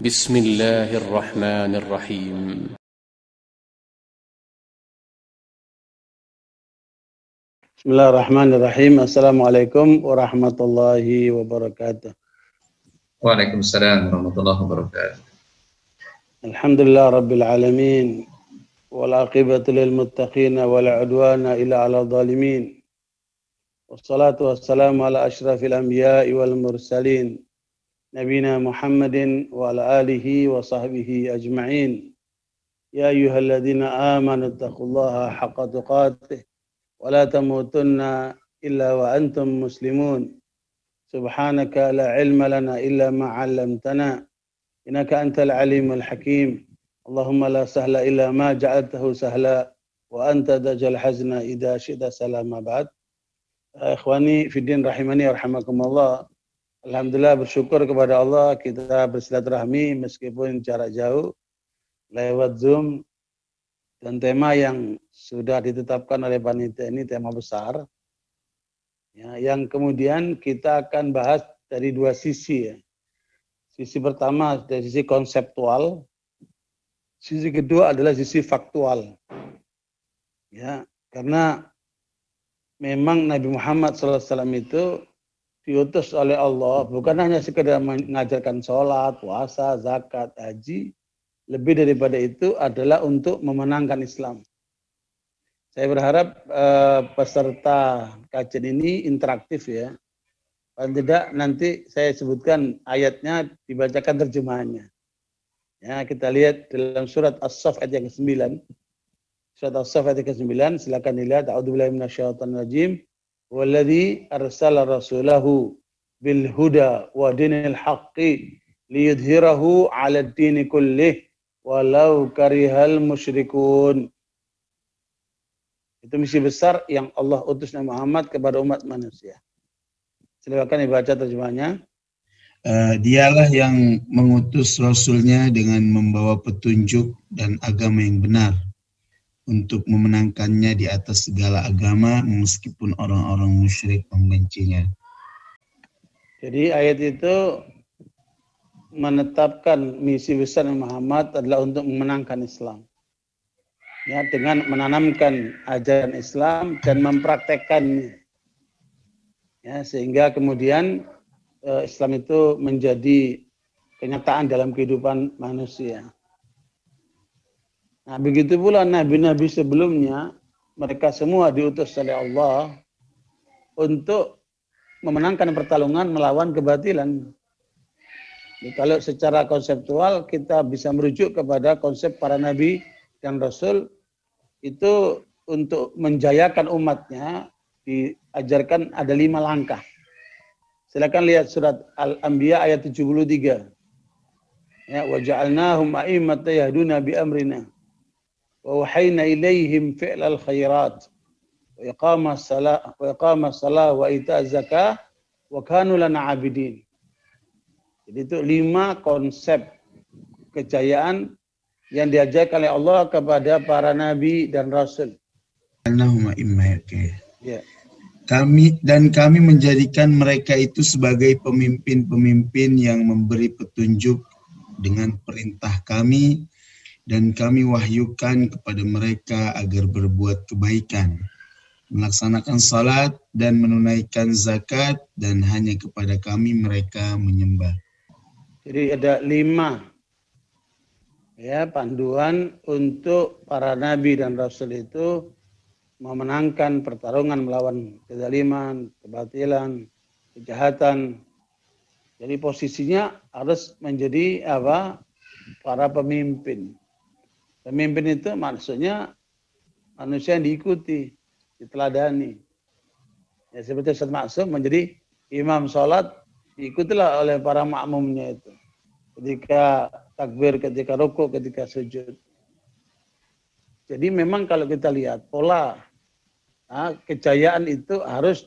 بسم الله الرحمن الرحيم. Bismillahirrahmanirrahim. Assalamualaikum warahmatullahi wabarakatuh. Waalaikumsalam warahmatullahi wabarakatuh. Alhamdulillah rabbil alamin. Wal aqibatu lil muttaqin wala udwana illa 'alal zalimin. Wassalatu wassalamu ala asyrafil anbiya'i wal mursalin. Nabina Muhammadin wa ala alihi wa sahbihi ajma'in. Ya ayyuhalladzina amanu taqullaha haqqa tuqatih wa la tamutunna illa wa antum muslimun. Subhanaka la ilma lana illa ma 'allamtana innaka antal alimul hakim. Allahumma la sahla illa ma ja'altahu sahla wa anta taj'al hazna idza syi'ta salama ba'd. Ikhwani fiddin rahimani warahmakumullah. Alhamdulillah, bersyukur kepada Allah kita bersilaturahmi meskipun jarak jauh lewat Zoom, dan tema yang sudah ditetapkan oleh panitia ini tema besar ya, yang kemudian kita akan bahas dari dua sisi ya. Sisi pertama dari sisi konseptual, sisi kedua adalah sisi faktual ya, karena memang Nabi Muhammad SAW itu diutus oleh Allah bukan hanya sekedar mengajarkan sholat, puasa, zakat, haji. Lebih daripada itu adalah untuk memenangkan Islam. Saya berharap peserta kajian ini interaktif ya. Paling tidak nanti saya sebutkan ayatnya, dibacakan terjemahannya. Ya, kita lihat dalam surat As-Saff ayat yang ke-9. Surat As-Saff ayat yang ke-9, silakan dilihat. A'udzubillahi minasyaitonir rajim. Walladzi arsala rasulahu bil huda wa dinil haqqi liyudhhirahu 'ala ad-dini kullih walau karihal musyrikun. Itu misi besar yang Allah utus Nabi Muhammad kepada umat manusia. Silakan dibaca terjemahnya. Dialah yang mengutus Rasulnya dengan membawa petunjuk dan agama yang benar, untuk memenangkannya di atas segala agama meskipun orang-orang musyrik membencinya. Jadi ayat itu menetapkan misi besar Muhammad adalah untuk memenangkan Islam. Ya, dengan menanamkan ajaran Islam dan mempraktekkannya. Ya, sehingga kemudian Islam itu menjadi kenyataan dalam kehidupan manusia. Nah, begitu pula nabi-nabi sebelumnya, mereka semua diutus oleh Allah untuk memenangkan pertarungan melawan kebatilan. Jadi, kalau secara konseptual kita bisa merujuk kepada konsep para nabi dan rasul itu untuk menjayakan umatnya diajarkan ada 5 langkah. Silakan lihat surat Al-Anbiya ayat 73. Ya, wa ja'alnahum a'immatan yahduna bi amrina. وَوَحَيْنَا إِلَيْهِمْ فِعْلَ الْخَيْرَاتِ وَإِقَامَ الصَّلَاةِ وَإِيتَاءَ الزَّكَاةِ وَكَانُوا لَنَا عَابِدِينَ. Jadi itu 5 konsep kejayaan yang diajarkan oleh Allah kepada para nabi dan rasul. Ya. Kami menjadikan mereka itu sebagai pemimpin-pemimpin yang memberi petunjuk dengan perintah kami, dan kami wahyukan kepada mereka agar berbuat kebaikan, melaksanakan salat dan menunaikan zakat, dan hanya kepada kami mereka menyembah. Jadi ada 5 ya panduan untuk para nabi dan rasul itu memenangkan pertarungan melawan kezaliman, kebatilan, kejahatan. Jadi posisinya harus menjadi para pemimpin. Pemimpin itu maksudnya manusia yang diikuti, diteladani. Ya, seperti Ustaz Maksum menjadi imam sholat, diikutilah oleh para makmumnya itu. Ketika takbir, ketika rukuk, ketika sujud. Jadi memang kalau kita lihat pola kejayaan itu harus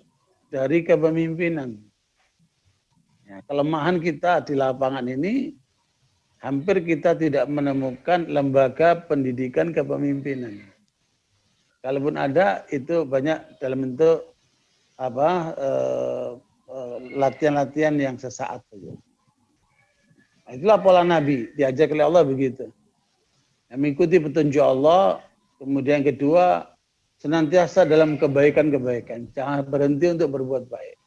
dari kepemimpinan. Ya, kelemahan kita di lapangan ini hampir kita tidak menemukan lembaga pendidikan kepemimpinan. Kalaupun ada, itu banyak dalam bentuk latihan-latihan yang sesaat saja. Itulah pola Nabi, diajak oleh Allah begitu. Mengikuti petunjuk Allah, kemudian kedua, senantiasa dalam kebaikan-kebaikan. Jangan berhenti untuk berbuat baik.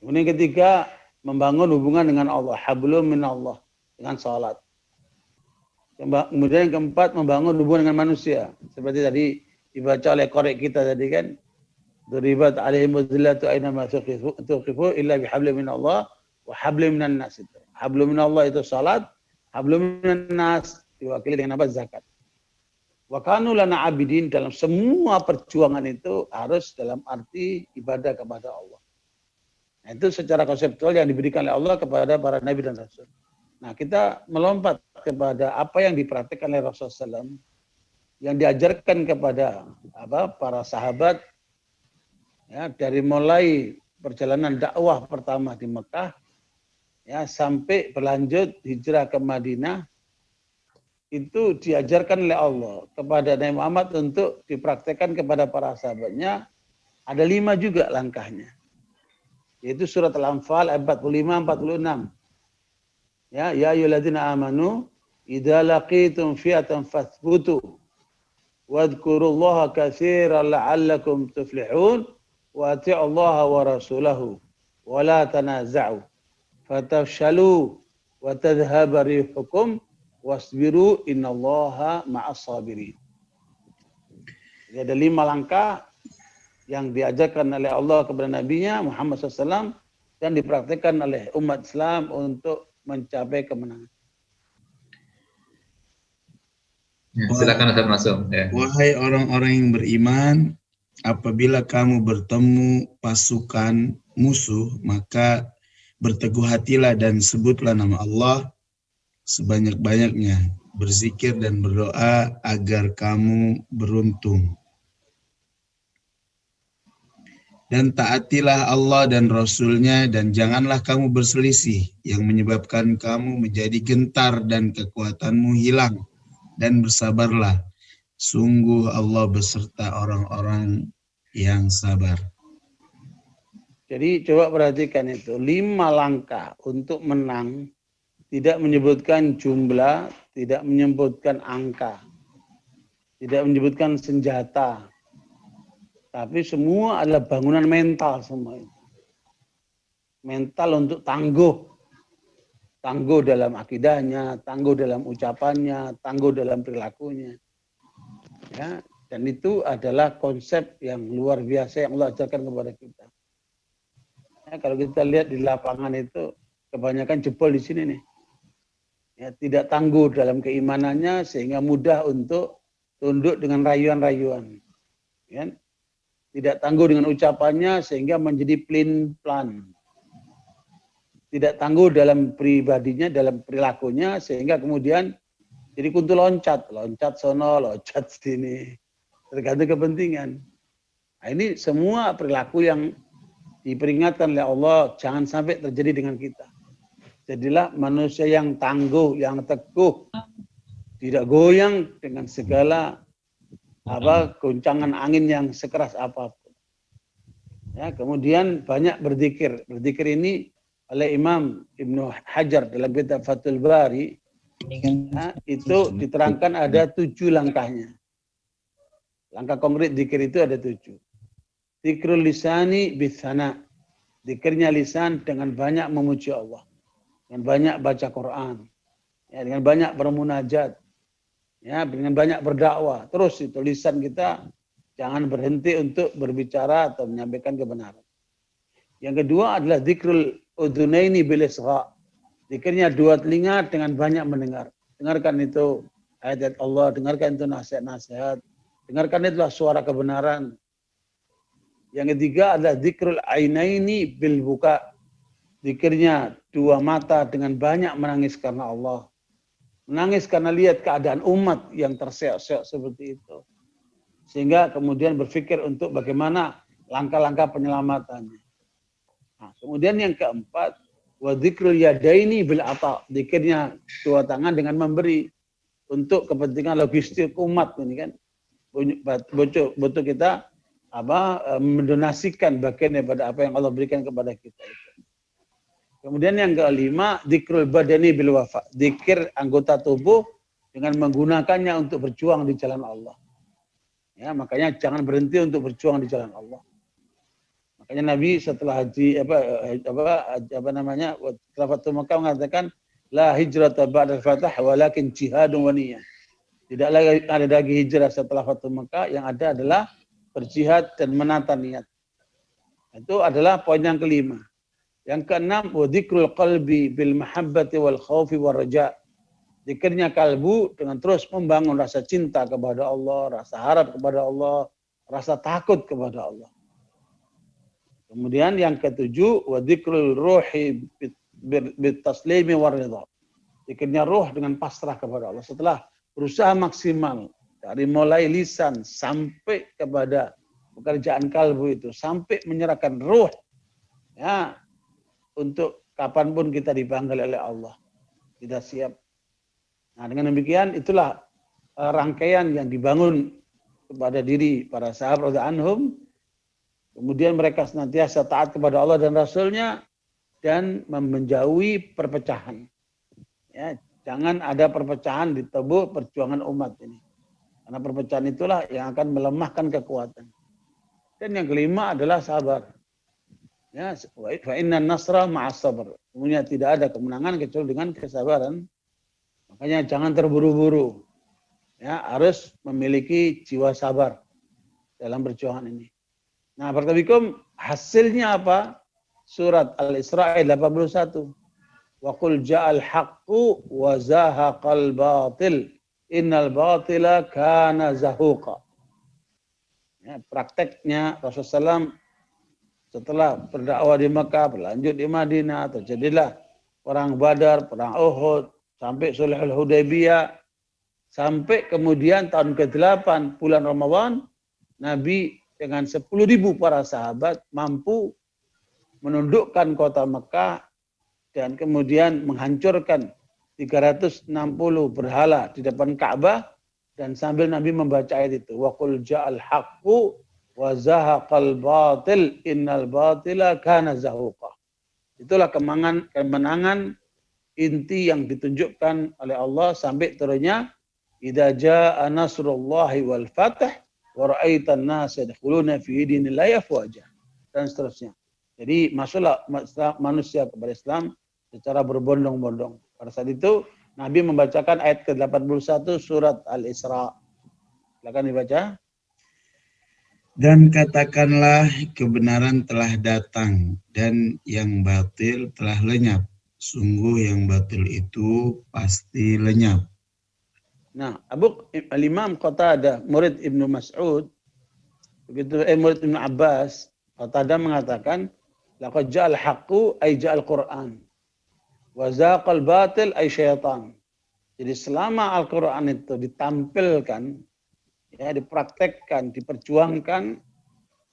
Kemudian ketiga, membangun hubungan dengan Allah. Hablum minallah, dengan salat. Kemudian yang keempat, membangun hubungan dengan manusia. Seperti tadi dibaca oleh korek kita tadi kan. Duribat alaihim wadzillatu aynama tuqifu illa bihablum minallah wa hablum minan nas. Hablum minallah itu salat, hablum minan nas diwakili dengan apa? Zakat. Wa kanu lana abidin, dalam semua perjuangan itu harus dalam arti ibadah kepada Allah. Nah, itu secara konseptual yang diberikan oleh Allah kepada para nabi dan rasul. Nah, kita melompat kepada apa yang diperhatikan oleh Rasulullah SAW, yang diajarkan kepada para sahabat, ya, dari mulai perjalanan dakwah pertama di Mekah, ya, sampai berlanjut hijrah ke Madinah. Itu diajarkan oleh Allah kepada Nabi Muhammad untuk dipraktekkan kepada para sahabatnya. Ada 5 juga langkahnya. Yaitu surat Al-Anfal ayat 45-46. Ya ayyuhalladzina amanu idza laqitum fi'atan fathbutu wadhkurullaha katsiran la'allakum tuflihun wa ati'ullaha wa rasulahu wa la tanaza'u fatafshalu wa tadhhaba rihukum wasbiru innallaha ma'as sabirin. Jadi ada 5 langkah yang diajarkan oleh Allah kepada Nabi-Nya Muhammad SAW dan dipraktikkan oleh umat Islam untuk mencapai kemenangan. Ya, silakan Ustaz Masum. Ya. Wahai orang-orang yang beriman, apabila kamu bertemu pasukan musuh, maka berteguh hatilah dan sebutlah nama Allah sebanyak-banyaknya, berzikir dan berdoa agar kamu beruntung. Dan taatilah Allah dan Rasul-Nya dan janganlah kamu berselisih yang menyebabkan kamu menjadi gentar dan kekuatanmu hilang. Dan bersabarlah, sungguh Allah beserta orang-orang yang sabar. Jadi coba perhatikan itu, 5 langkah untuk menang. Tidak menyebutkan jumlah, tidak menyebutkan angka, tidak menyebutkan senjata, tapi semua adalah bangunan mental semua itu. Mental untuk tangguh dalam akidahnya, tangguh dalam ucapannya, tangguh dalam perilakunya. Ya, dan itu adalah konsep yang luar biasa yang Allah ajarkan kepada kita. Ya, kalau kita lihat di lapangan itu kebanyakan jebol di sini nih. Ya, tidak tangguh dalam keimanannya sehingga mudah untuk tunduk dengan rayuan-rayuan. Ya. Tidak tangguh dengan ucapannya sehingga menjadi plin-plan. Tidak tangguh dalam pribadinya, dalam perilakunya sehingga kemudian jadi kuntu loncat sono, loncat sini, tergantung kepentingan. Nah, ini semua perilaku yang diperingatkan oleh Allah jangan sampai terjadi dengan kita. Jadilah manusia yang tangguh, yang teguh, tidak goyang dengan segala goncangan angin yang sekeras apapun. Ya, kemudian banyak berzikir. Berzikir ini oleh Imam Ibnu Hajar dalam kitab Fathul Bari, ya, itu diterangkan ada 7 langkahnya. Langkah konkret zikir itu ada 7. Zikrul lisani bisana. Zikirnya lisan dengan banyak memuji Allah. Dengan banyak baca Quran, ya, dengan banyak bermunajat, ya, dengan banyak berdakwah. Terus itu lisan kita jangan berhenti untuk berbicara atau menyampaikan kebenaran. Yang kedua adalah zikrul udhunaini bil isgha. Zikirnya 2 telinga dengan banyak mendengar. Dengarkan itu ayat Allah, dengarkan itu nasihat-nasihat, dengarkan itulah suara kebenaran. Yang ketiga adalah zikrul ainaini bil buka. Zikirnya 2 mata dengan banyak menangis karena Allah. Menangis karena lihat keadaan umat yang terseok-seok seperti itu. Sehingga kemudian berpikir untuk bagaimana langkah-langkah penyelamatannya. Nah, kemudian yang keempat, wa dzikrul yadaini bil ata. Zikirnya 2 tangan dengan memberi untuk kepentingan logistik umat ini kan. Butuh kita mendonasikan bagian daripada apa yang Allah berikan kepada kita itu. Kemudian yang kelima, dzikrul badani bil wafa. Zikir anggota tubuh dengan menggunakannya untuk berjuang di jalan Allah. Ya, makanya jangan berhenti untuk berjuang di jalan Allah. Makanya Nabi setelah haji setelah Fathul Makkah mengatakan la hijrata ba'dal fath walakin jihadun wa niyyah. Tidak lagi ada lagi hijrah setelah Fathul Makkah, yang ada adalah berjihad dan menata niat. Itu adalah poin yang kelima. Yang keenam, wa dzikrul qalbi bil mahabbati wal khaufi war raja. Zikirnya kalbu dengan terus membangun rasa cinta kepada Allah, rasa harap kepada Allah, rasa takut kepada Allah. Kemudian yang ketujuh, wa dzikrul ruhi bit taslimi war ridha. Zikirnya ruh dengan pasrah kepada Allah. Setelah berusaha maksimal dari mulai lisan sampai kepada pekerjaan kalbu itu, sampai menyerahkan ruh, ya, untuk kapanpun kita dipanggil oleh Allah, kita siap. Nah, dengan demikian itulah rangkaian yang dibangun kepada diri para sahabat anhum. Kemudian mereka senantiasa taat kepada Allah dan Rasulnya dan menjauhi perpecahan. Ya, jangan ada perpecahan di tubuh perjuangan umat ini. Karena perpecahan itulah yang akan melemahkan kekuatan. Dan yang kelima adalah sabar. Ya, fa inna nasra ma'as sabr. Semuanya tidak ada kemenangan kecuali dengan kesabaran. Makanya jangan terburu-buru. Ya, harus memiliki jiwa sabar dalam perjuangan ini. Nah, Barakallahu hasilnya apa? Surat Al-Isra 81. Wa qul ja'al haqqu wa zahaqal batil. Innal batila kana zahuqa. Ya, prakteknya Rasulullah SAW setelah berdakwah di Mekah, berlanjut di Madinah, terjadilah perang Badar, perang Uhud, sampai Sulhul Hudaybiyah, sampai kemudian tahun ke-8 bulan Ramadan, Nabi dengan 10.000 para sahabat mampu menundukkan kota Mekah dan kemudian menghancurkan 360 berhala di depan Ka'bah, dan sambil Nabi membaca ayat itu, wa qul ja'al haqqu wa zahaqal batil innal batila kana zahuqa. Itulah kemenangan inti yang ditunjukkan oleh Allah sampai turunnya idza jaa nasrullahi wal fath wa ra'aitan nas yadkhuluna fi dinillahi afwaja, dan seterusnya. Jadi masuklah manusia kepada Islam secara berbondong-bondong. Pada saat itu Nabi membacakan ayat ke-81 surat Al-Isra. Silakan dibaca. Dan katakanlah kebenaran telah datang dan yang batil telah lenyap. Sungguh yang batil itu pasti lenyap. Nah, Al-Imam Qatadah, murid Ibnu Mas'ud, begitu murid Ibnu Abbas, Qatadah mengatakan, laqad ja'al haqqu ay ja'al Qur'an. Wa zaqal batil ay syaitan. Jadi selama Al-Qur'an itu ditampilkan, ya, dipraktekkan, diperjuangkan,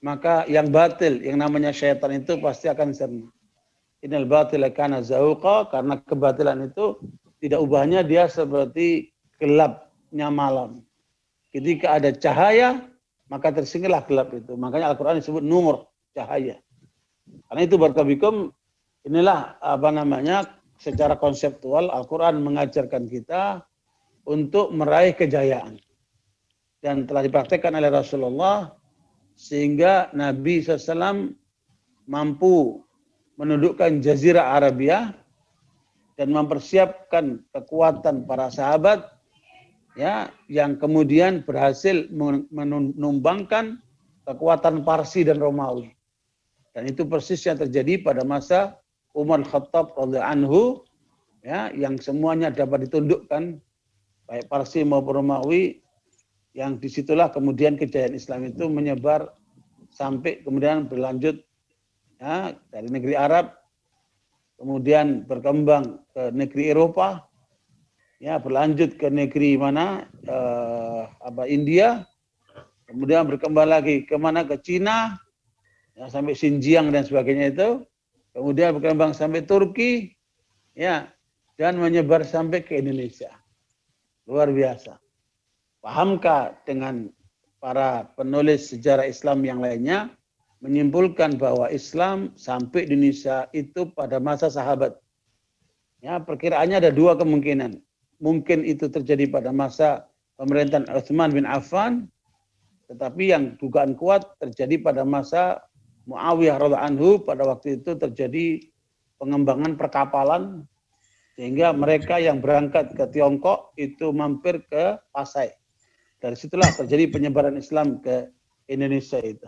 maka yang batil, yang namanya syaitan itu pasti akan sirna. Innal batila kana zahuqa, karena kebatilan itu tidak ubahnya dia seperti gelapnya malam. Ketika ada cahaya, maka tersingkirlah gelap itu. Makanya Al-Qur'an disebut nur, cahaya. Karena itu barakallahu, inilah secara konseptual Al-Quran mengajarkan kita untuk meraih kejayaan. Dan telah dipraktekkan oleh Rasulullah sehingga Nabi SAW mampu menundukkan Jazirah Arabia dan mempersiapkan kekuatan para sahabat, ya, yang kemudian berhasil menumbangkan kekuatan Parsi dan Romawi. Dan itu persis yang terjadi pada masa Umar Khattab radhiyallahu anhu, ya, yang semuanya dapat ditundukkan baik Parsi maupun Romawi, yang disitulah kemudian kejayaan Islam itu menyebar sampai kemudian berlanjut, ya, dari negeri Arab kemudian berkembang ke negeri Eropa, ya, berlanjut ke negeri mana India, kemudian berkembang lagi kemana, ke Cina, ya, sampai Xinjiang dan sebagainya itu. Kemudian berkembang sampai Turki, ya, dan menyebar sampai ke Indonesia. Luar biasa. Pahamkah dengan para penulis sejarah Islam yang lainnya menyimpulkan bahwa Islam sampai di Indonesia itu pada masa sahabat. Ya, perkiraannya ada dua kemungkinan. Mungkin itu terjadi pada masa pemerintahan Utsman bin Affan, tetapi yang dugaan kuat terjadi pada masa Muawiyah radhiyallahu anhu. Pada waktu itu terjadi pengembangan perkapalan, sehingga mereka yang berangkat ke Tiongkok itu mampir ke Pasai. Dari situlah terjadi penyebaran Islam ke Indonesia itu.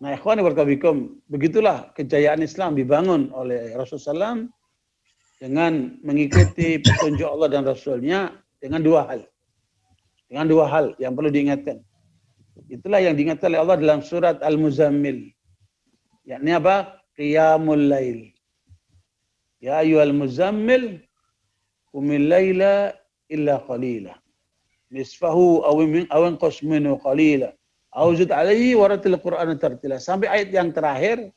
Nah, ikhwani warahmatullahi, begitulah kejayaan Islam dibangun oleh Rasulullah SAW dengan mengikuti petunjuk Allah dan Rasulnya dengan dua hal. Dengan dua hal yang perlu diingatkan. Itulah yang diingatkan oleh Allah dalam surat Al-Muzammil. Yakni apa? Qiyamul Lail. Ya ayyuhal muzammil qumil laila illa qalila. Nisfahu aw inqus minhu qalila. Auzud alaihi waratil Qur'ana tartila. Sampai ayat yang terakhir,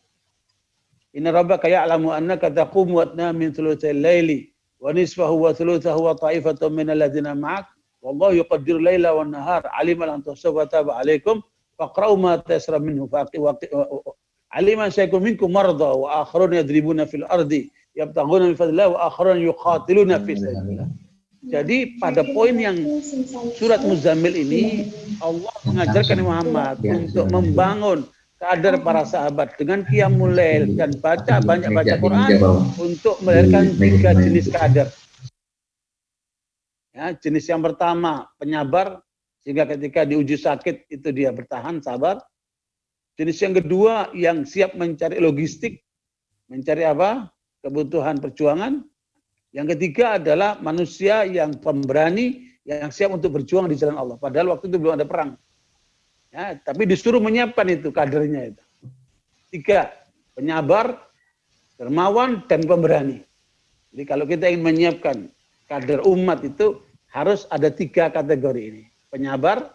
inna rabbaka ya'lamu annaka taqumu adna min thulutsil laili wa nisfahu wa thulutsahu wa ta'ifatun minal ladzina ma'ak wallahu yuqaddiru laila wan nahar aliman an tusawwata alaikum faqra'u ma tayassara minhu aliman saykum minkum marda wa akharun yadribuna fil ardi yabtaghuna min fadlillah wa akharun yuqatiluna fi sabilillah. Jadi pada poin yang surat Muzammil ini Allah mengajarkan Muhammad untuk membangun kadar para sahabat dengan qiyamul lail dan banyak baca Quran untuk melahirkan 3 jenis kadar. Ya, jenis yang pertama penyabar, sehingga ketika diuji sakit itu dia bertahan sabar. Jenis yang kedua yang siap mencari logistik, mencari apa? Kebutuhan perjuangan. Yang ketiga adalah manusia yang pemberani, yang siap untuk berjuang di jalan Allah. Padahal waktu itu belum ada perang. Ya, tapi disuruh menyiapkan itu kadernya itu. 3, penyabar, dermawan, dan pemberani. Jadi kalau kita ingin menyiapkan kader umat itu harus ada 3 kategori ini. Penyabar,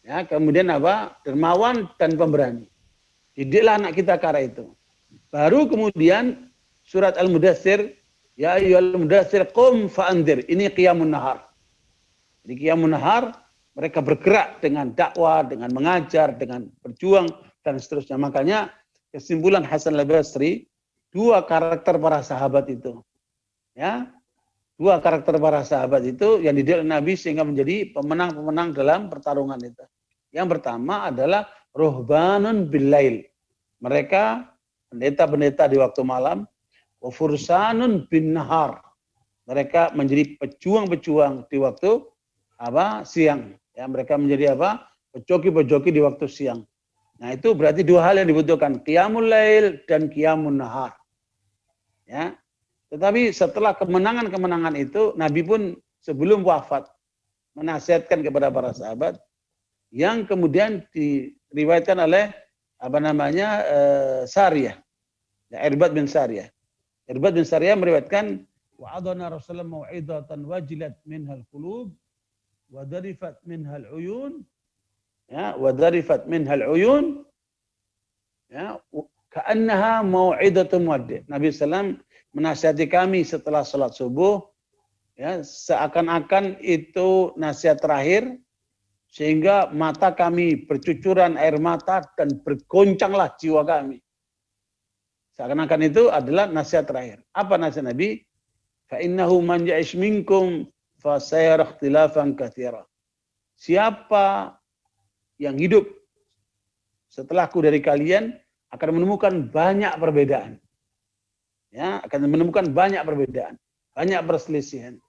ya, kemudian apa? Dermawan dan pemberani. Didiklah anak kita ke arah itu. Baru kemudian surat Al-Mudatsir, ya ayyuhal mudatsir qum fa'andzir. Ini qiyamun nahar. Jadi qiyamun nahar, mereka bergerak dengan dakwah, dengan mengajar, dengan berjuang dan seterusnya. Makanya kesimpulan Hasan al-Basri, 2 karakter para sahabat itu. Ya. 2 karakter para sahabat itu yang dididik Nabi sehingga menjadi pemenang-pemenang dalam pertarungan itu. Yang pertama adalah ruhbanun billail. Mereka pendeta-pendeta di waktu malam. Wa fursanun bin nahar. Mereka menjadi pejuang-pejuang di waktu apa? Siang. Ya, mereka menjadi apa? Pejoki-pejoki di waktu siang. Nah, itu berarti 2 hal yang dibutuhkan, qiyamul lail dan qiyamun nahar. Ya. Tetapi setelah kemenangan-kemenangan itu, Nabi pun sebelum wafat menasihatkan kepada para sahabat yang kemudian diriwayatkan oleh apa namanya? Sariyah. Ya, Irbad bin Sariyah. Irbad bin Sariyah meriwayatkan wa'adana Rasulullah mau'idatan wajilat minhal qulub wa darifat minhal uyun, ya, wa darifat minhal uyun, ya, ka'annaha mau'idatun muwaddi'. Nabi sallallahu menasihati kami setelah salat subuh, ya, seakan-akan itu nasihat terakhir, sehingga mata kami bercucuran air mata dan bergoncanglah jiwa kami. Seakan-akan itu adalah nasihat terakhir. Apa nasihat Nabi? Fa innahu man ya'ish minkum fa sayara ikhtilafan katsira. Siapa yang hidup setelahku dari kalian akan menemukan banyak perbedaan. Ya, akan menemukan banyak perbedaan, banyak perselisihan.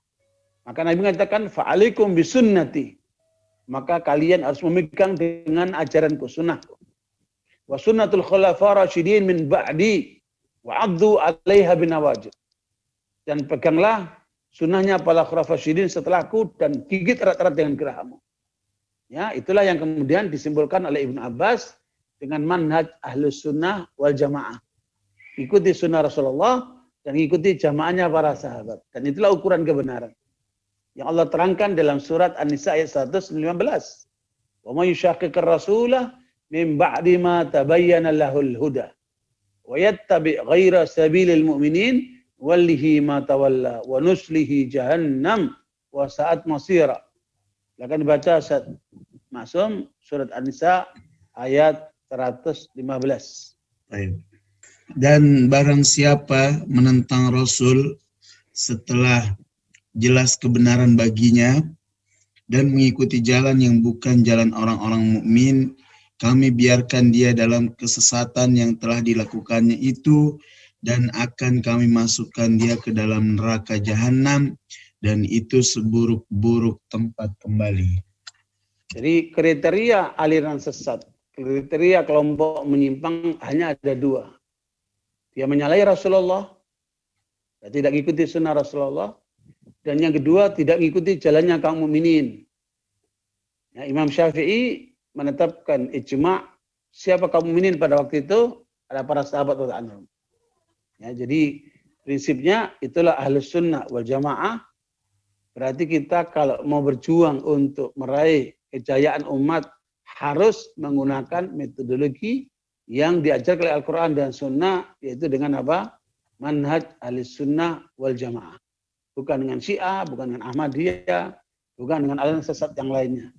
Maka Nabi mengatakan fa'alaikum bisunnati. Maka kalian harus memegang dengan ajaranku, sunnahku. Wa sunnatul khulafa rasyidin min ba'di wa'addu 'alaiha binawajid. Dan peganglah sunnahnya para khulafa rasyidin setelahku dan gigit erat-erat dengan gerahammu. Ya, itulah yang kemudian disimpulkan oleh Ibnu Abbas dengan manhaj ahlus sunnah wal jamaah. Ikuti sunnah Rasulullah dan ikuti jamaahnya para sahabat. Dan itulah ukuran kebenaran yang Allah terangkan dalam surat An-Nisa ayat 115. Wa may yushaqiqir rasulah min ba'di ma tabayyana lahul huda wa yattabi' ghaira sabilil mu'minin wallihi ma tawalla wa nuslihi jahannam wa sa'at masira. Silakan dibaca Ustaz Maksum surat An-Nisa ayat 115. Baik. Dan barang siapa menentang Rasul setelah jelas kebenaran baginya dan mengikuti jalan yang bukan jalan orang-orang mukmin, kami biarkan dia dalam kesesatan yang telah dilakukannya itu, dan akan kami masukkan dia ke dalam neraka jahanam, dan itu seburuk-buruk tempat kembali. Jadi kriteria aliran sesat, kriteria kelompok menyimpang hanya ada dua. Dia menyalahi Rasulullah, tidak mengikuti sunnah Rasulullah, dan yang kedua tidak mengikuti jalannya kaum mukminin. Ya, Imam Syafi'i menetapkan ijma' siapa kaum mukminin pada waktu itu ada para sahabat radhiyallahu anhum. Ya, jadi prinsipnya itulah ahlus sunnah wal jamaah. Berarti kita kalau mau berjuang untuk meraih kejayaan umat harus menggunakan metodologi yang diajarkan oleh Al-Quran dan Sunnah, yaitu dengan apa? Manhaj ahlus sunnah wal jamaah. Bukan dengan Syiah, bukan dengan Ahmadiyah, bukan dengan aliran sesat yang lainnya.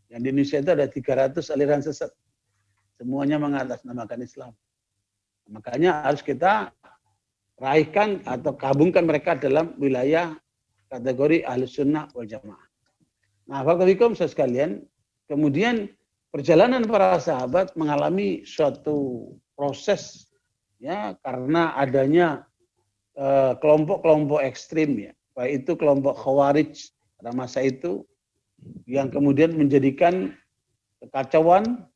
Yang di Indonesia itu ada 300 aliran sesat. Semuanya mengatasnamakan Islam. Makanya harus kita raihkan atau gabungkan mereka dalam wilayah kategori ahlus sunnah wal jamaah. Nah, Bapak-Ibu sekalian, kemudian perjalanan para sahabat mengalami suatu proses, ya, karena adanya kelompok-kelompok ekstrim, ya, baik itu kelompok Khawarij pada masa itu yang kemudian menjadikan kekacauan,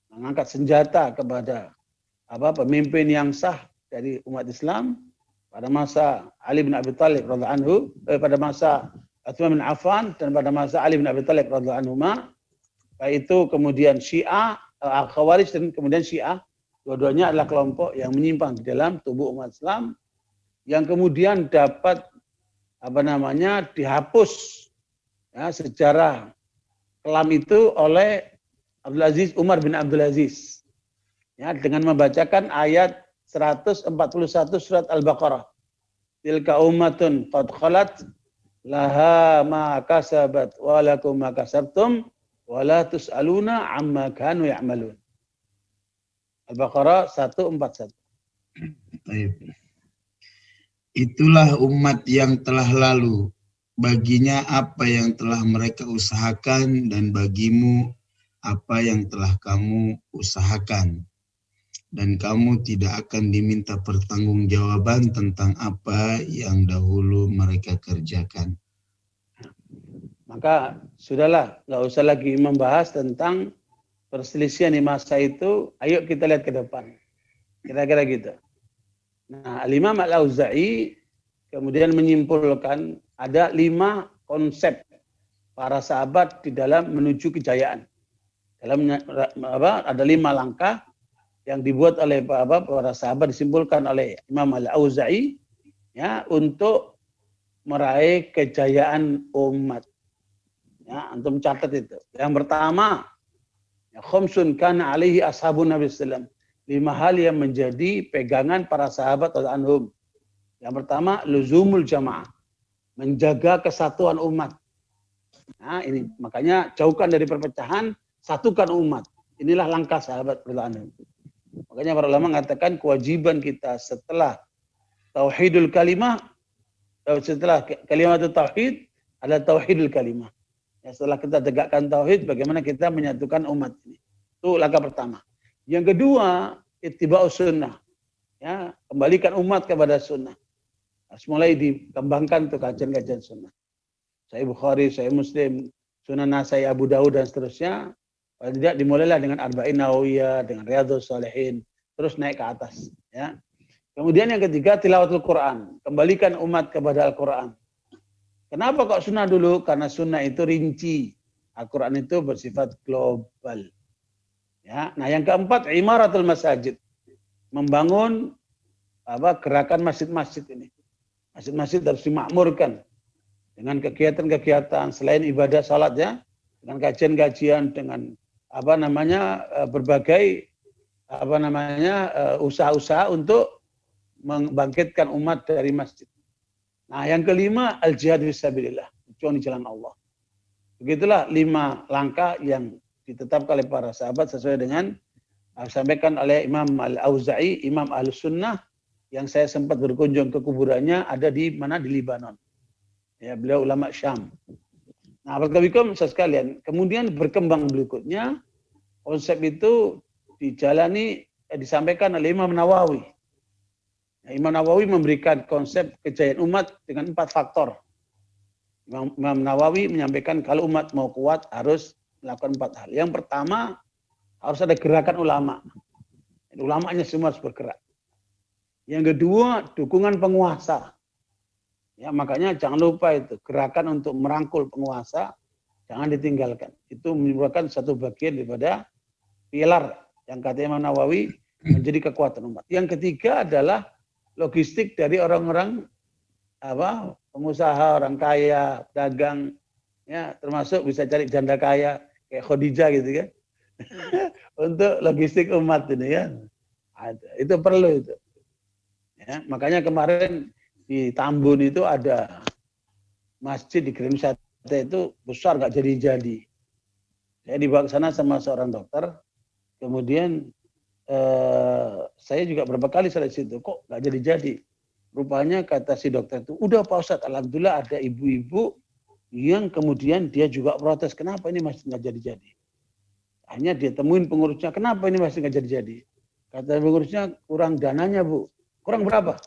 mengangkat senjata kepada pemimpin yang sah dari umat Islam pada masa Ali bin Abi Thalib radhiyallahu anhu, pada masa Utsman bin Affan dan pada masa Ali bin Abi Thalib radhiyallahu anhu. Baik itu kemudian Syiah, Khawarij dan kemudian Syiah, dua-duanya adalah kelompok yang menyimpang di dalam tubuh umat Islam yang kemudian dapat dihapus, ya, secara kelam itu oleh Umar bin Abdul Aziz, ya, dengan membacakan ayat 141 surat Al-Baqarah. Tilka ummatun qad khalat laha ma kasabat wa lakum ma kasabtum wala tus'aluna amma kanu ya'malun. Al-Baqarah 141. Itulah umat yang telah lalu, baginya apa yang telah mereka usahakan dan bagimu apa yang telah kamu usahakan. Dan kamu tidak akan diminta pertanggungjawaban tentang apa yang dahulu mereka kerjakan. Maka sudahlah, nggak usah lagi membahas tentang perselisihan di masa itu. Ayo kita lihat ke depan. Kira-kira gitu. Nah, Al-Imam Al-Auza'i kemudian menyimpulkan ada 5 konsep para sahabat di dalam menuju kejayaan. Ada 5 langkah yang dibuat oleh para sahabat, disimpulkan oleh Imam Al-Auza'i, ya, untuk meraih kejayaan umat. Ya, antum catat itu. Yang pertama, ya, khamsun kana alaihi ashabun Nabi sallallahu alaihi wasallam. 5 hal yang menjadi pegangan para sahabat radhiyallahu anhum. Yang pertama, luzumul jamaah, menjaga kesatuan umat. Nah, ini makanya jauhkan dari perpecahan, satukan umat. Inilah langkah sahabat radhiyallahu anhum. Makanya para ulama mengatakan kewajiban kita setelah tauhidul kalimah, setelah kalimat tauhid ada tauhidul kalimah. Ya, setelah kita tegakkan tauhid, bagaimana kita menyatukan umat ini. Itu langkah pertama. Yang kedua, ittiba'us sunnah. Ya, kembalikan umat kepada sunnah. Harus mulai dikembangkan untuk kajian-kajian sunnah. Sahih Bukhari, Sahih Muslim, Sunan Nasai, Abu Dawud dan seterusnya. Kalau tidak, dimulailah dengan Arba'in Nawawiyah, dengan Riyadhus Shalihin, terus naik ke atas. Ya. Kemudian yang ketiga, tilawatul Quran. Kembalikan umat kepada Al-Quran. Kenapa kok sunnah dulu? Karena sunnah itu rinci. Al-Quran itu bersifat global. Ya. Nah, yang keempat, imaratul masajid. Membangun gerakan masjid-masjid ini. Masjid-masjid harus dimakmurkan dengan kegiatan-kegiatan selain ibadah salat, ya, dengan kajian-kajian, dengan berbagai usaha-usaha untuk membangkitkan umat dari masjid. Nah, yang kelima, al-jihad fisabilillah, berjuang di jalan Allah. Begitulah 5 langkah yang ditetapkan oleh para sahabat sesuai dengan disampaikan oleh Imam Al-Auza'i, Imam Ahlus-Sunnah, yang saya sempat berkunjung ke kuburannya, ada di mana? Di Libanon. Ya, beliau ulama Syam. Nah, Bapak-Ibu sekalian, kemudian berkembang berikutnya, konsep itu disampaikan oleh Imam Nawawi. Nah, Imam Nawawi memberikan konsep kejayaan umat dengan 4 faktor. Imam Nawawi menyampaikan kalau umat mau kuat harus melakukan 4 hal. Yang pertama, harus ada gerakan ulama. Ulamanya semua harus bergerak. Yang kedua, dukungan penguasa. Ya, makanya jangan lupa itu, gerakan untuk merangkul penguasa jangan ditinggalkan. Itu merupakan satu bagian daripada pilar yang kata Imam Nawawi menjadi kekuatan umat. Yang ketiga adalah logistik dari orang-orang pengusaha, orang kaya, dagang, ya, termasuk bisa cari janda kaya kayak Khadijah gitu kan. Untuk logistik umat ini ya. Itu perlu itu. Ya, makanya kemarin di Tambun itu ada masjid di Grand Wisata itu besar, nggak jadi-jadi. Saya dibawa ke sana sama seorang dokter. Kemudian saya juga berapa kali saya di situ, kok nggak jadi-jadi. Rupanya kata si dokter itu, udah Pak Ustadz, alhamdulillah ada ibu-ibu yang kemudian dia juga protes, kenapa ini masih nggak jadi-jadi. Hanya dia temuin pengurusnya, kenapa ini masih nggak jadi-jadi. Kata pengurusnya, kurang dananya Bu. Kurang berapa?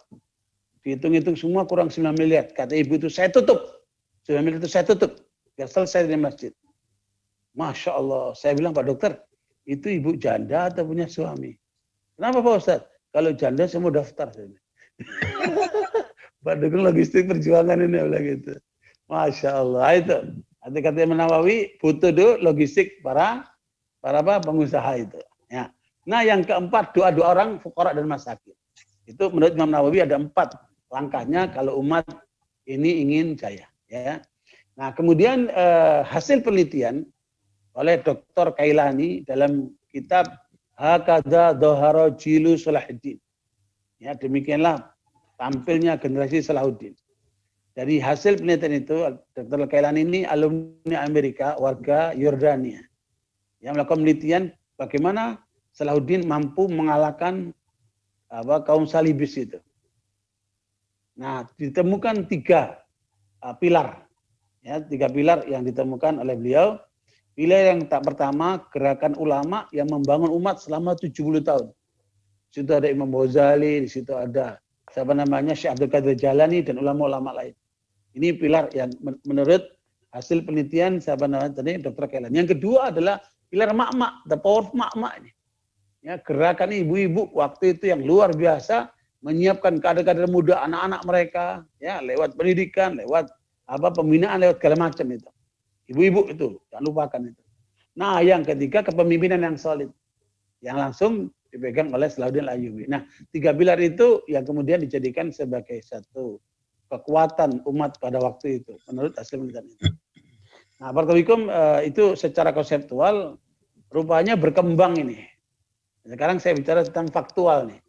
Dihitung-hitung semua kurang 9 miliar. Kata ibu itu, saya tutup. 9 miliar itu saya tutup. Biar selesai di masjid. Masya Allah. Saya bilang, Pak Dokter, itu ibu janda atau punya suami? Kenapa Pak Ustadz? Kalau janda saya mau daftar. Pak Dukung logistik perjuangan ini bilang gitu. Masya Allah. Itu. Nanti kata Imam Nawawi, butuh dulu logistik para pengusaha itu. Ya. Nah yang keempat, doa-doa orang fuqara dan masakin. Itu menurut Imam Nawawi ada 4 langkahnya kalau umat ini ingin jaya. Ya. Nah kemudian hasil penelitian oleh Dr. Kailani dalam kitab Hakadha Dhahara Jilu Salahuddin. Ya, demikianlah tampilnya generasi Salahuddin. Dari hasil penelitian itu, Dr. Kailani ini alumni Amerika, warga Yordania. Yang melakukan penelitian bagaimana Salahuddin mampu mengalahkan kaum Salibis itu. Nah, ditemukan 3 pilar. Ya, 3 pilar yang ditemukan oleh beliau. Pilar yang pertama, gerakan ulama yang membangun umat selama 70 tahun. Di situ ada Imam Ghazali, di situ ada Syekh Abdul Qadir Jalani dan ulama-ulama lain. Ini pilar yang menurut hasil penelitian tadi Dr. Kailani. Yang kedua adalah pilar mak-mak, the power of mak-mak ini. Ya, gerakan ibu-ibu waktu itu yang luar biasa menyiapkan kader-kader muda, anak-anak mereka, ya, lewat pendidikan, lewat pembinaan, lewat segala macam itu. Ibu-ibu itu, jangan lupakan itu. Nah, yang ketiga kepemimpinan yang solid, yang langsung dipegang oleh Salahuddin Al-Ayyubi. Nah, 3 pilar itu yang kemudian dijadikan sebagai satu kekuatan umat pada waktu itu, menurut hasil penelitian itu. Nah, Barakatuh itu secara konseptual rupanya berkembang ini. Sekarang saya bicara tentang faktual nih.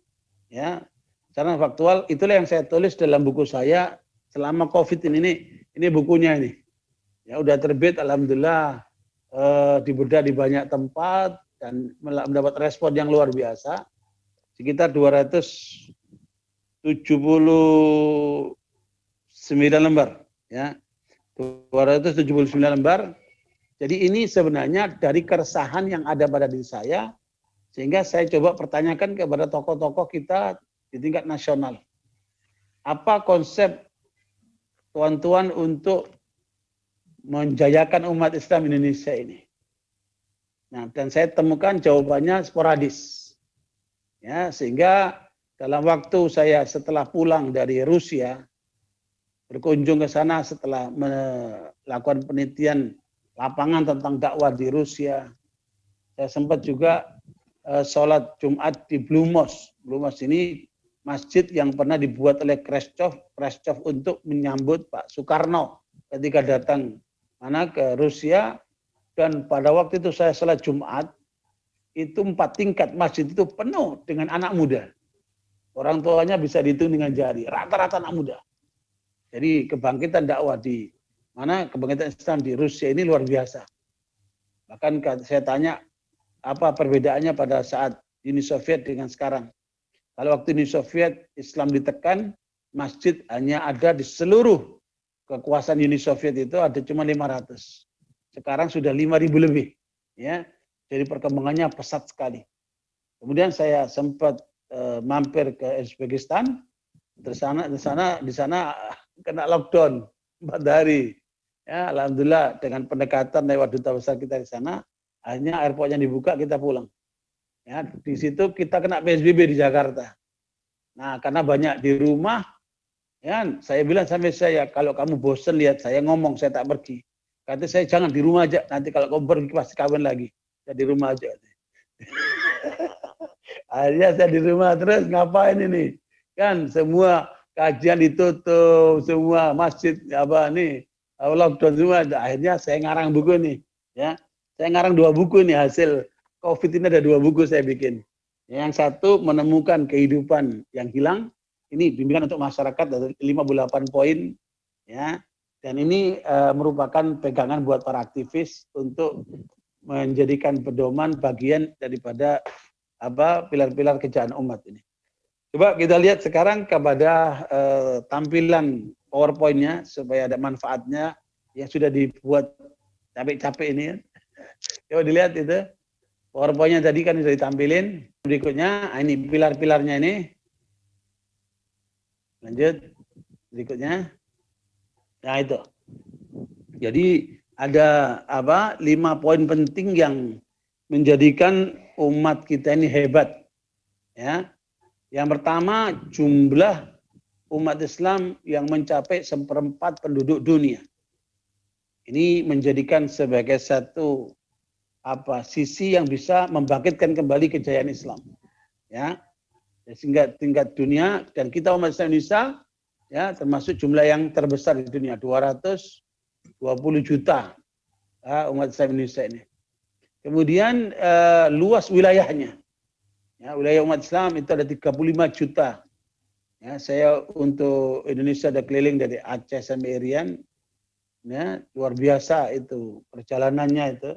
Ya, secara faktual itulah yang saya tulis dalam buku saya selama COVID ini bukunya ini. Ya udah terbit, alhamdulillah dibedah di banyak tempat dan mendapat respon yang luar biasa. Sekitar 279 lembar, ya. 279 lembar. Jadi ini sebenarnya dari keresahan yang ada pada diri saya, sehingga saya coba pertanyakan kepada tokoh-tokoh kita di tingkat nasional. Apa konsep tuan-tuan untuk menjayakan umat Islam Indonesia ini? Nah, dan saya temukan jawabannya sporadis. Ya, sehingga dalam waktu saya setelah pulang dari Rusia, berkunjung ke sana setelah melakukan penelitian lapangan tentang dakwah di Rusia, saya sempat juga sholat Jumat di Blue Mosque. Blue Mosque ini masjid yang pernah dibuat oleh Khrushchev untuk menyambut Pak Soekarno ketika datang ke Rusia. Dan pada waktu itu saya sholat Jumat, itu 4 tingkat masjid itu penuh dengan anak muda. Orang tuanya bisa dihitung dengan jari, rata-rata anak muda. Jadi kebangkitan dakwah kebangkitan Islam di Rusia ini luar biasa. Bahkan saya tanya, apa perbedaannya pada saat Uni Soviet dengan sekarang. Kalau waktu Uni Soviet Islam ditekan, masjid hanya ada di seluruh kekuasaan Uni Soviet itu ada cuma 500. Sekarang sudah 5.000 lebih. Ya, jadi perkembangannya pesat sekali. Kemudian saya sempat mampir ke Uzbekistan. Di sana kena lockdown 4 hari. Ya, alhamdulillah dengan pendekatan lewat duta besar kita di sana, akhirnya airportnya dibuka, kita pulang. Ya, di situ kita kena PSBB di Jakarta. Nah, karena banyak di rumah, ya, saya bilang sama saya, kalau kamu bosen lihat saya ngomong, saya tak pergi. Kata saya, jangan di rumah aja, nanti kalau kamu pergi pasti kawin lagi. Saya di rumah aja. Akhirnya saya di rumah terus, ngapain ini? Kan semua kajian ditutup, semua masjid apa nih, lockdown semua. Akhirnya saya ngarang buku nih. Ya, saya ngarang 2 buku nih, hasil COVID ini ada 2 buku saya bikin. Yang satu menemukan kehidupan yang hilang. Ini bimbingan untuk masyarakat dari 58 poin, ya. Dan ini merupakan pegangan buat para aktivis untuk menjadikan pedoman bagian daripada pilar-pilar kejayaan umat ini. Coba kita lihat sekarang kepada tampilan PowerPoint-nya supaya ada manfaatnya yang sudah dibuat capek-capek ini. Coba dilihat itu. PowerPoint-nya tadi kan sudah ditampilin. Berikutnya, ini pilar-pilarnya ini. Lanjut. Berikutnya. Nah itu. Jadi ada 5 poin penting yang menjadikan umat kita ini hebat. Ya. Yang pertama, jumlah umat Islam yang mencapai 1/4 penduduk dunia. Ini menjadikan sebagai satu sisi yang bisa membangkitkan kembali kejayaan Islam, ya, sehingga tingkat dunia, dan kita umat Islam Indonesia, ya, termasuk jumlah yang terbesar di dunia, 220 juta umat Islam Indonesia ini. Kemudian luas wilayahnya, ya, wilayah umat Islam itu ada 35 juta. Ya, saya untuk Indonesia ada keliling dari Aceh sampai Irian, ya, luar biasa itu perjalanannya itu.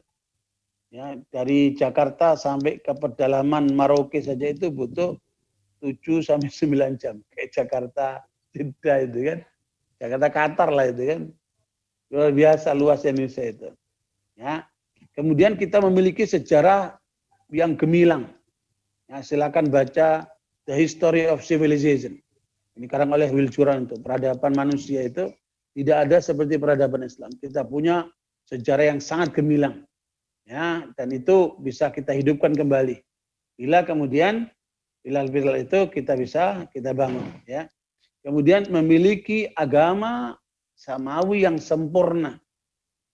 Ya, dari Jakarta sampai ke pedalaman Merauke saja itu butuh 7 sampai 9 jam. Kayak Jakarta, Jeddah itu kan. Jakarta Qatar lah itu kan. Luar biasa luas Indonesia itu. Ya. Kemudian kita memiliki sejarah yang gemilang. Ya, silakan baca The History of Civilization. Ini karang oleh Will Juran untuk peradaban manusia itu tidak ada seperti peradaban Islam. Kita punya sejarah yang sangat gemilang. Ya, dan itu bisa kita hidupkan kembali. Bila kemudian pilar-pilar itu kita bangun, ya. Kemudian memiliki agama samawi yang sempurna,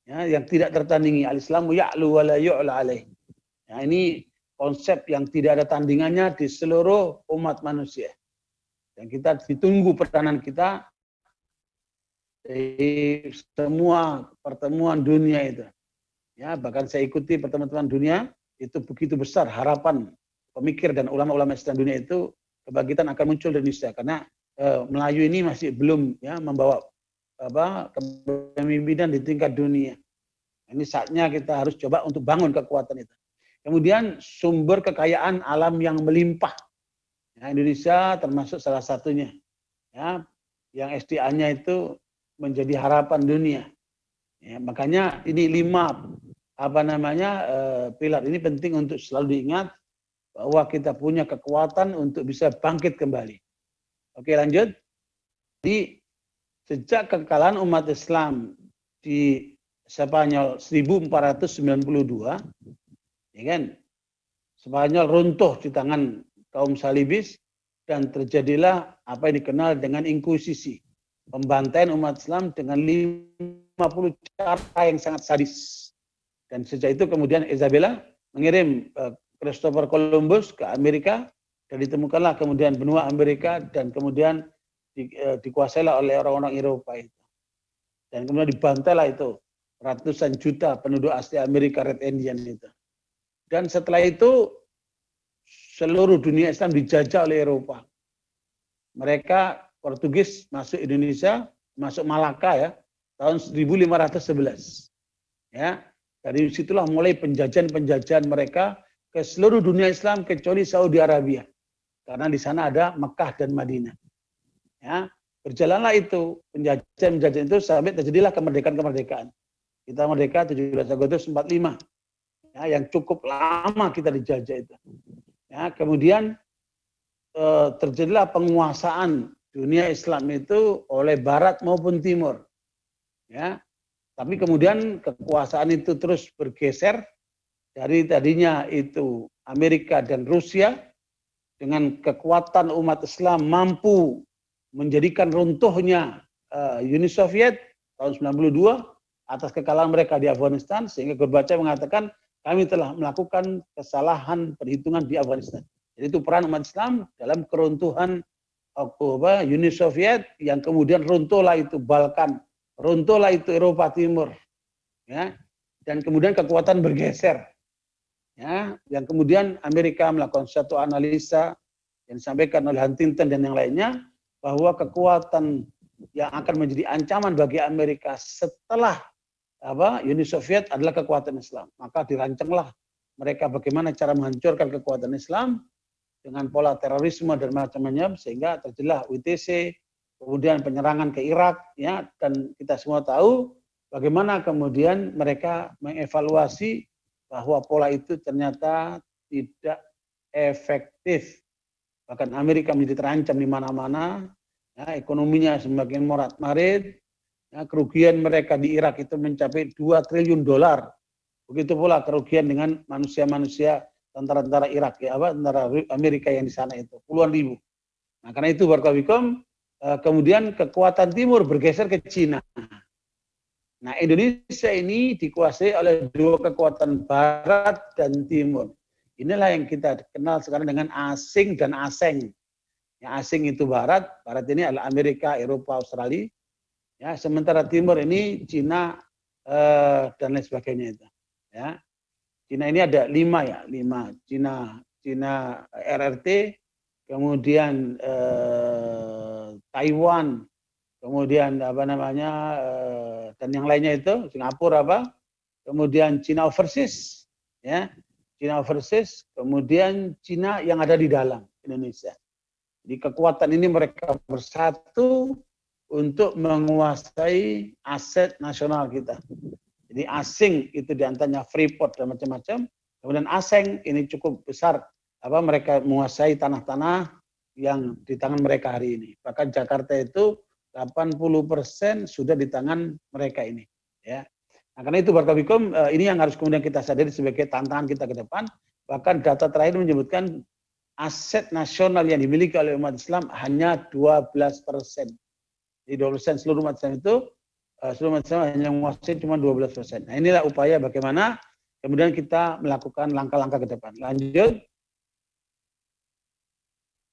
ya, yang tidak tertandingi. Al-Islamu ya'lu wa la yu'la alaih. Ya, ini konsep yang tidak ada tandingannya di seluruh umat manusia. Dan kita ditunggu peranan kita di semua pertemuan dunia itu. Ya, bahkan saya ikuti pertemuan dunia, itu begitu besar harapan pemikir dan ulama-ulama Islam dunia itu kebangkitan akan muncul di Indonesia, karena Melayu ini masih belum, ya, membawa kepemimpinan di tingkat dunia. Ini saatnya kita harus coba untuk bangun kekuatan itu. Kemudian sumber kekayaan alam yang melimpah. Ya, Indonesia termasuk salah satunya. Ya, yang SDA-nya itu menjadi harapan dunia. Ya, makanya ini 5 pilar ini penting untuk selalu diingat bahwa kita punya kekuatan untuk bisa bangkit kembali. Oke, lanjut. Jadi sejak kekalahan umat Islam di Spanyol 1492, ya kan, Spanyol runtuh di tangan kaum salibis dan terjadilah apa yang dikenal dengan inkuisisi, pembantaian umat Islam dengan 50 cara yang sangat sadis. Dan sejak itu kemudian Isabella mengirim Christopher Columbus ke Amerika, dan ditemukanlah kemudian benua Amerika, dan kemudian dikuasailah oleh orang-orang Eropa itu. Dan kemudian dibantailah itu ratusan juta penduduk asli Amerika, Red Indian itu. Dan setelah itu seluruh dunia Islam dijajah oleh Eropa. Mereka Portugis masuk Indonesia, masuk Malaka, ya, tahun 1511. Ya, dari situlah mulai penjajahan mereka ke seluruh dunia Islam kecuali Saudi Arabia. Karena di sana ada Mekah dan Madinah. Ya, berjalanlah itu penjajahan itu sampai terjadilah kemerdekaan. Kita merdeka 17 Agustus 45. Ya, yang cukup lama kita dijajah itu. Ya, kemudian terjadilah penguasaan dunia Islam itu oleh Barat maupun Timur. Ya, tapi kemudian kekuasaan itu terus bergeser dari tadinya itu Amerika dan Rusia dengan kekuatan umat Islam mampu menjadikan runtuhnya Uni Soviet tahun 92 atas kekalahan mereka di Afghanistan, sehingga Gorbachev mengatakan kami telah melakukan kesalahan perhitungan di Afghanistan. Jadi itu peran umat Islam dalam keruntuhan Uni Soviet yang kemudian runtuhlah itu Balkan, runtuhlah itu Eropa Timur, ya, dan kemudian kekuatan bergeser, ya, yang kemudian Amerika melakukan suatu analisa yang disampaikan oleh Huntington dan yang lainnya bahwa kekuatan yang akan menjadi ancaman bagi Amerika setelah Uni Soviet adalah kekuatan Islam. Maka dirancanglah mereka bagaimana cara menghancurkan kekuatan Islam dengan pola terorisme dan macam-macam, sehingga terjadilah WTC, kemudian penyerangan ke Irak, ya, dan kita semua tahu bagaimana kemudian mereka mengevaluasi bahwa pola itu ternyata tidak efektif. Bahkan Amerika menjadi terancam di mana-mana, ya, ekonominya semakin morat-marit, ya, kerugian mereka di Irak itu mencapai 2 triliun dolar. Begitu pula kerugian dengan manusia-manusia tentara-tentara Irak, ya, tentara Amerika yang di sana itu puluhan ribu. Nah, karena itu Barakallahu kemudian kekuatan timur bergeser ke Cina. Nah, Indonesia ini dikuasai oleh dua kekuatan barat dan timur. Inilah yang kita kenal sekarang dengan asing dan aseng. Yang asing itu barat ini adalah Amerika, Eropa, Australia. Ya, sementara timur ini Cina dan lain sebagainya itu. Ya. Cina ini ada 5 ya, 5. Cina RRT, kemudian Taiwan, kemudian dan yang lainnya itu Singapura kemudian Cina overseas, ya, Cina overseas, kemudian Cina yang ada di dalam Indonesia. Di kekuatan ini mereka bersatu untuk menguasai aset nasional kita. Jadi asing itu diantaranya Freeport dan macam-macam. Kemudian asing ini cukup besar, mereka menguasai tanah-tanah yang di tangan mereka hari ini. Bahkan Jakarta itu 80% sudah di tangan mereka ini. Ya. Nah, karena itu Barakallahu ini yang harus kemudian kita sadari sebagai tantangan kita ke depan. Bahkan data terakhir menyebutkan aset nasional yang dimiliki oleh umat Islam hanya 12%. Di 12% seluruh umat Islam itu, seluruh umat Islam hanya menguasai cuma 12%. Nah, inilah upaya bagaimana kemudian kita melakukan langkah-langkah ke depan. Lanjut.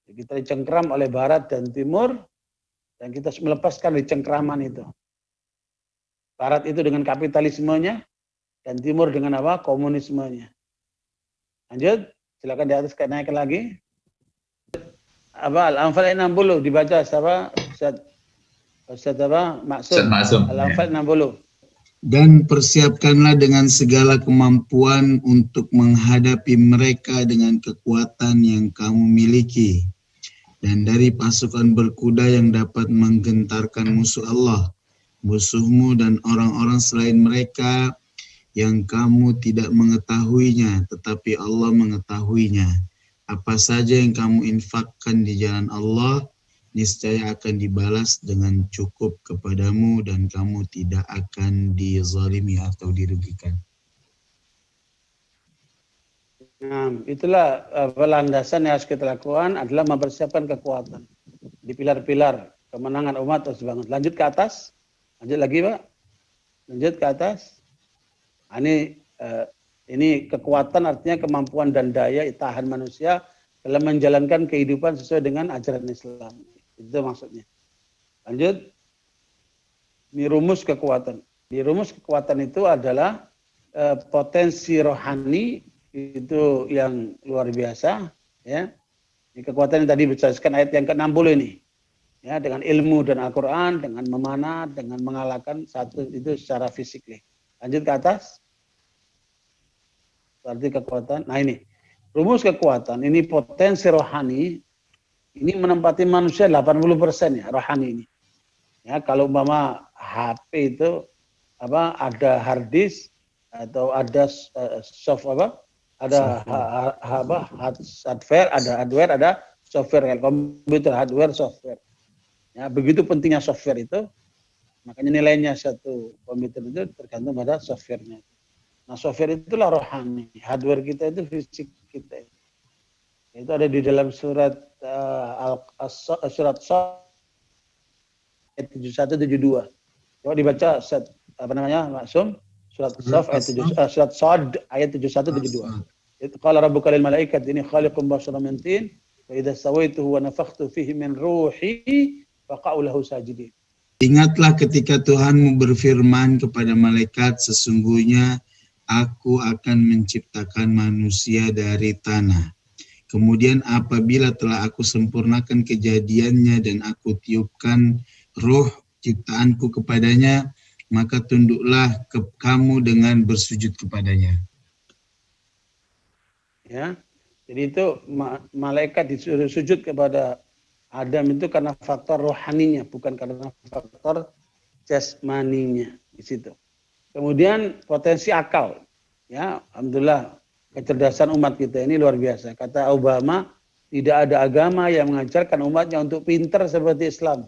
Kita dicengkram oleh Barat dan Timur, dan kita harus melepaskan dari cengkraman itu. Barat itu dengan kapitalismenya, dan Timur dengan komunismenya. Lanjut, silakan di atas naikkan lagi. Al-Anfal 60 dibaca siapa? Ustaz Maksum. Al-Anfal 60. Dan persiapkanlah dengan segala kemampuan untuk menghadapi mereka dengan kekuatan yang kamu miliki. Dan dari pasukan berkuda yang dapat menggentarkan musuh Allah, musuhmu dan orang-orang selain mereka yang kamu tidak mengetahuinya, tetapi Allah mengetahuinya. Apa saja yang kamu infakkan di jalan Allah, niscaya akan dibalas dengan cukup kepadamu dan kamu tidak akan dizalimi atau dirugikan. Nah, itulah landasan yang harus kita lakukan adalah mempersiapkan kekuatan di pilar-pilar kemenangan umat harus banget. Lanjut ke atas, lanjut lagi Pak, lanjut ke atas. Ini kekuatan artinya kemampuan dan daya tahan manusia dalam menjalankan kehidupan sesuai dengan ajaran Islam. Itu maksudnya. Lanjut. Ini rumus kekuatan. Di rumus kekuatan itu adalah potensi rohani itu yang luar biasa, ya. Ini kekuatan yang tadi berdasarkan ayat yang ke-60 ini. Ya, dengan ilmu dan Al-Qur'an, dengan memanah, dengan mengalahkan satu itu secara fisik. Lanjut ke atas. Berarti kekuatan. Nah, ini. rumus kekuatan ini potensi rohani ini menempati manusia 80% ya rohani ini. Ya, kalau umpama HP itu ada hard disk atau ada hardware, ada software, komputer hardware software. Ya, begitu pentingnya software itu, makanya nilainya satu komputer itu tergantung pada softwarenya. Nah, software itulah rohani, hardware kita itu fisik kita. Itu ada di dalam surat surat 71-72. Coba dibaca Maksum surat Shad ayat 71-72. Itu qala rabbuka lil malaikat ini khaliqun basharan min tin fa idza sawaituhu wa nafakhtu fihi min ruhi faqa'u lahu sajidin. Ingatlah ketika Tuhanmu berfirman kepada malaikat, sesungguhnya aku akan menciptakan manusia dari tanah. Kemudian apabila telah aku sempurnakan kejadiannya dan aku tiupkan roh ciptaanku kepadanya, maka tunduklah kamu dengan bersujud kepadanya. Ya, jadi itu malaikat disuruh sujud kepada Adam itu karena faktor rohaninya, bukan karena faktor jasmaninya di situ. Kemudian potensi akal, ya, alhamdulillah kecerdasan umat kita ini luar biasa. Kata Obama, tidak ada agama yang mengajarkan umatnya untuk pintar seperti Islam.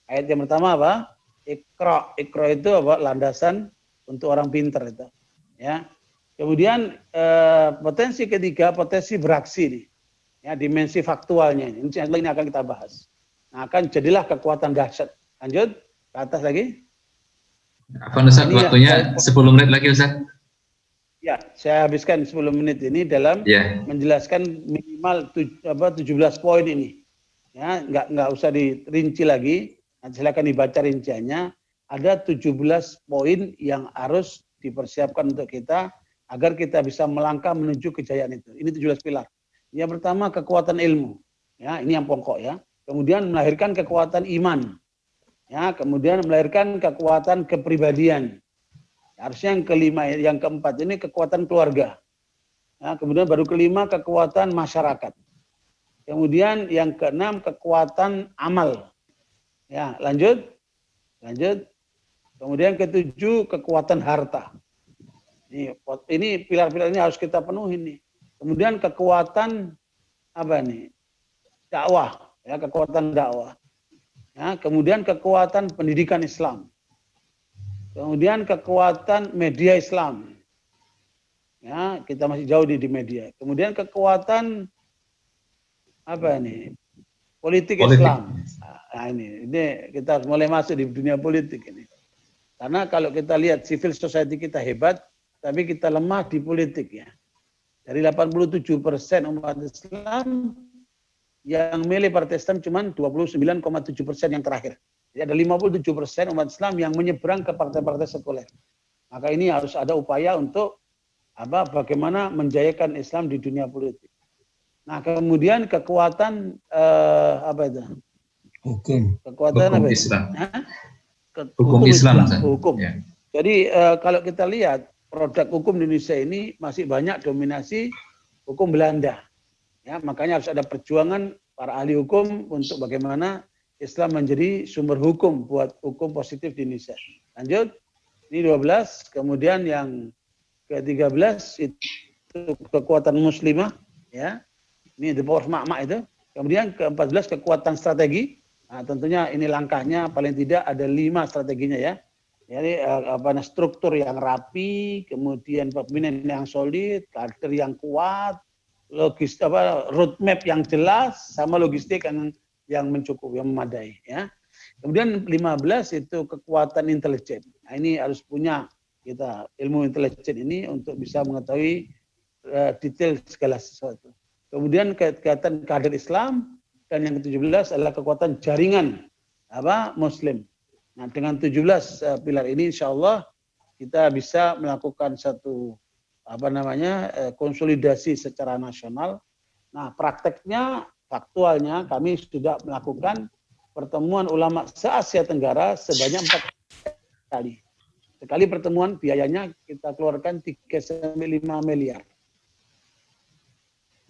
Ayat yang pertama apa? Iqra. Iqra itu apa? Landasan untuk orang pintar itu. Ya. Kemudian potensi ketiga, potensi beraksi nih. Ya, dimensi faktualnya ini. Ini akan kita bahas. Nah, akan jadilah kekuatan dahsyat. Lanjut ke atas lagi. Apa Ustaz, waktunya 10 menit lagi Ustaz? Ya, saya habiskan 10 menit ini dalam menjelaskan minimal 17 poin ini. Ya, nggak usah dirinci lagi. Nanti silakan dibaca rinciannya. Ada 17 poin yang harus dipersiapkan untuk kita agar kita bisa melangkah menuju kejayaan itu. Ini 17 pilar. Yang pertama kekuatan ilmu. Ya, ini yang pokok ya. Kemudian melahirkan kekuatan iman. Ya, kemudian melahirkan kekuatan kepribadian. Harusnya yang kelima, yang keempat ini kekuatan keluarga. Ya, kemudian baru kelima kekuatan masyarakat. Kemudian yang keenam kekuatan amal. Ya, lanjut. Kemudian ketujuh kekuatan harta. Ini pilar-pilar ini harus kita penuhi nih. Kemudian kekuatan dakwah, ya, kekuatan dakwah. Ya, kemudian kekuatan pendidikan Islam. Kemudian kekuatan media Islam. Ya, kita masih jauh di media. Kemudian kekuatan politik Islam. Nah, ini kita harus mulai masuk di dunia politik ini. Karena kalau kita lihat civil society kita hebat, tapi kita lemah di politik ya. Dari 87% umat Islam yang milih Partai Islam cuma 29,7% yang terakhir. Jadi ada 57% umat Islam yang menyeberang ke partai-partai sekuler. Maka ini harus ada upaya untuk bagaimana menjayakan Islam di dunia politik. Nah, kemudian kekuatan Hukum. Kekuatan hukum Islam. Hukum Islam. Hukum. Ya. Jadi kalau kita lihat produk hukum di Indonesia ini masih banyak dominasi hukum Belanda. Ya, makanya harus ada perjuangan para ahli hukum untuk bagaimana Islam menjadi sumber hukum buat hukum positif di Indonesia. Lanjut, ini 12. Kemudian yang ke-13 itu kekuatan muslimah, ya. Ini the power of mak-mak itu. Kemudian ke-14 kekuatan strategi. Nah, tentunya ini langkahnya paling tidak ada 5 strateginya ya. Jadi struktur yang rapi, kemudian pemimpinan yang solid, kader yang kuat, roadmap yang jelas, sama logistik yang mencukupi, yang memadai. Ya. Kemudian 15 itu kekuatan intelijen. Nah, ini harus punya kita ilmu intelijen ini untuk bisa mengetahui detail segala sesuatu. Kemudian kegiatan kader Islam, dan yang ke-17 adalah kekuatan jaringan Muslim. Nah, dengan 17 pilar ini insya Allah kita bisa melakukan satu konsolidasi secara nasional. Nah, prakteknya, faktualnya kami sudah melakukan pertemuan ulama se-Asia Tenggara sebanyak 4 kali. Sekali pertemuan biayanya kita keluarkan 3-5 miliar.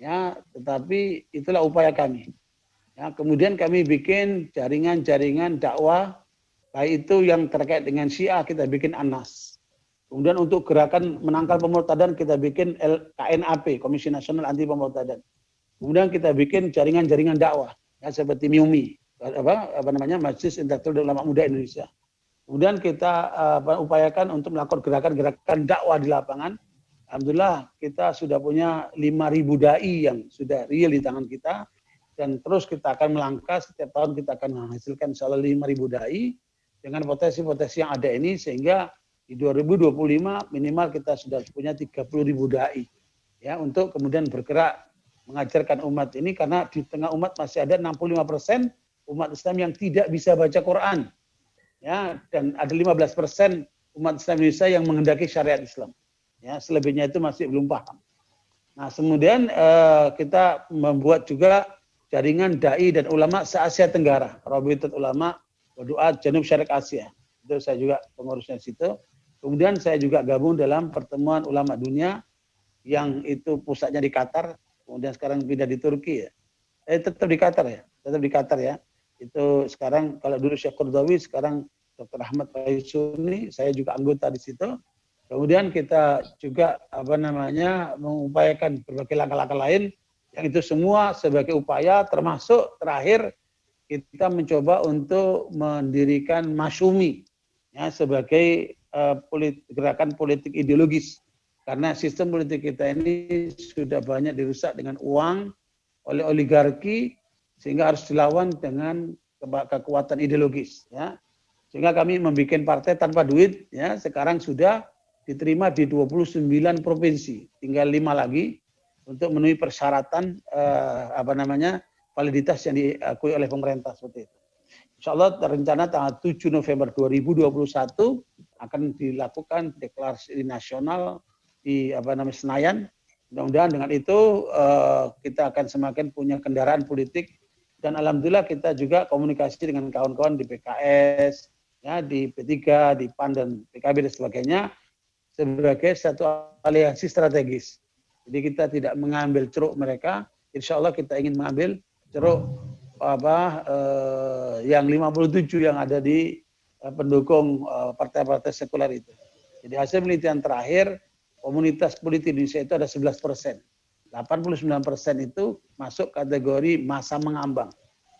Ya, tetapi itulah upaya kami. Ya, kemudian kami bikin jaringan-jaringan dakwah, baik itu yang terkait dengan Syiah kita bikin Anas. Kemudian untuk gerakan menangkal pemurtadan kita bikin KNAP, Komisi Nasional Anti Pemurtadan. Kemudian kita bikin jaringan-jaringan dakwah, ya, seperti MIUMI, apa namanya, Majelis Intelektual Ulama Muda Indonesia. Kemudian kita upayakan untuk melakukan gerakan-gerakan dakwah di lapangan. Alhamdulillah kita sudah punya 5.000 dai yang sudah real di tangan kita, dan terus kita akan melangkah setiap tahun kita akan menghasilkan insya Allah 5.000 dai dengan potensi-potensi yang ada ini, sehingga di 2025 minimal kita sudah punya 30.000 dai ya, untuk kemudian bergerak mengajarkan umat ini, karena di tengah umat masih ada 65% umat Islam yang tidak bisa baca Quran ya, dan ada 15% umat Islam Indonesia yang menghendaki syariat Islam. Ya, selebihnya itu masih belum paham. Nah, kemudian kita membuat juga jaringan dai dan ulama se-Asia Tenggara, Rabitatul Ulama wa Duat Janub Syarik Asia. Itu saya juga pengurusnya situ. Kemudian saya juga gabung dalam pertemuan ulama dunia yang itu pusatnya di Qatar, kemudian sekarang pindah di Turki ya. Tetap di Qatar ya, tetap di Qatar ya. Itu sekarang kalau dulu Syekh Qardawi, sekarang Dr. Ahmad Faisuni, saya juga anggota di situ. Kemudian kita juga mengupayakan berbagai langkah-langkah lain yang itu semua sebagai upaya, termasuk terakhir kita mencoba untuk mendirikan Masyumi ya, sebagai gerakan politik ideologis, karena sistem politik kita ini sudah banyak dirusak dengan uang oleh oligarki, sehingga harus dilawan dengan kekuatan ideologis ya. Sehingga kami membuat partai tanpa duit ya, sekarang sudah diterima di 29 provinsi, tinggal 5 lagi untuk memenuhi persyaratan validitas yang diakui oleh pemerintah seperti itu. Insya Allah rencana tanggal 7 November 2021 akan dilakukan deklarasi nasional di Senayan. Mudah-mudahan dengan itu kita akan semakin punya kendaraan politik, dan alhamdulillah kita juga komunikasi dengan kawan-kawan di PKS, ya, di P3, di PAN dan PKB dan sebagainya, sebagai satu aliansi strategis. Jadi kita tidak mengambil ceruk mereka, insya Allah kita ingin mengambil ceruk yang 57 yang ada di pendukung partai-partai sekuler itu. Jadi hasil penelitian terakhir, komunitas politik di Indonesia itu ada 11%. 89% itu masuk kategori masa mengambang.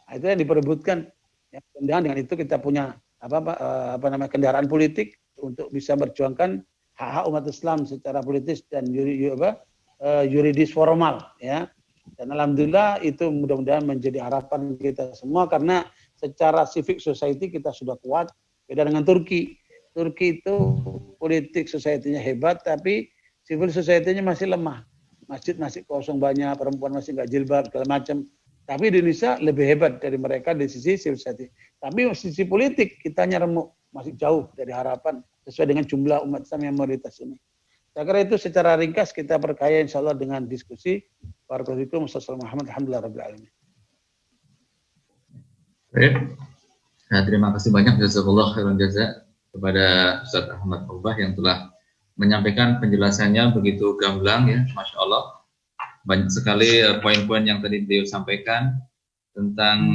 Nah, itu yang diperebutkan. Ya, dengan itu kita punya kendaraan politik untuk bisa berjuangkan hak-hak umat Islam secara politis dan yuridis formal ya. Dan alhamdulillah itu mudah-mudahan menjadi harapan kita semua, karena secara civic society kita sudah kuat, beda dengan Turki. Turki itu politik society-nya hebat, tapi civil society-nya masih lemah. Masjid masih kosong banyak, perempuan masih nggak jilbab, segala macam. Tapi di Indonesia lebih hebat dari mereka di sisi civil society. Tapi sisi politik kita remuk, masih jauh dari harapan sesuai dengan jumlah umat Islam yang mayoritas ini. Saya kira itu secara ringkas kita perkaya insya Allah dengan diskusi. Barakallahu fiikum. Muhammad alhamdulillah rabbil alamin. Baik. Nah, terima kasih banyak jazakallah khairan jaza kepada Ustaz Ahmad Ubah yang telah menyampaikan penjelasannya begitu gamblang ya, Masya Allah. Banyak sekali poin-poin yang tadi beliau sampaikan tentang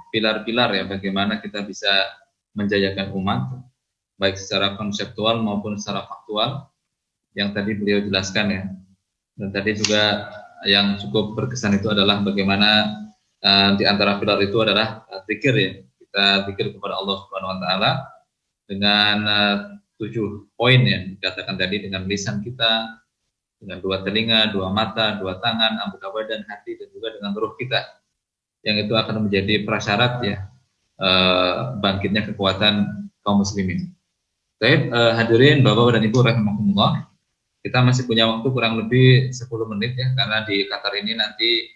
pilar-pilar ya, bagaimana kita bisa menjayakan umat, baik secara konseptual maupun secara faktual yang tadi beliau jelaskan ya. Dan tadi juga yang cukup berkesan itu adalah bagaimana di antara pilar itu adalah zikir ya. Kita zikir kepada Allah Subhanahu wa taala dengan 7 poin yang dikatakan tadi, dengan lisan kita, dengan 2 telinga, 2 mata, 2 tangan, anggota badan, hati, dan juga dengan ruh kita, yang itu akan menjadi prasyarat ya bangkitnya kekuatan kaum muslimin. Baik, hadirin Bapak dan Ibu rahimakumullah, kita masih punya waktu kurang lebih 10 menit ya, karena di Qatar ini nanti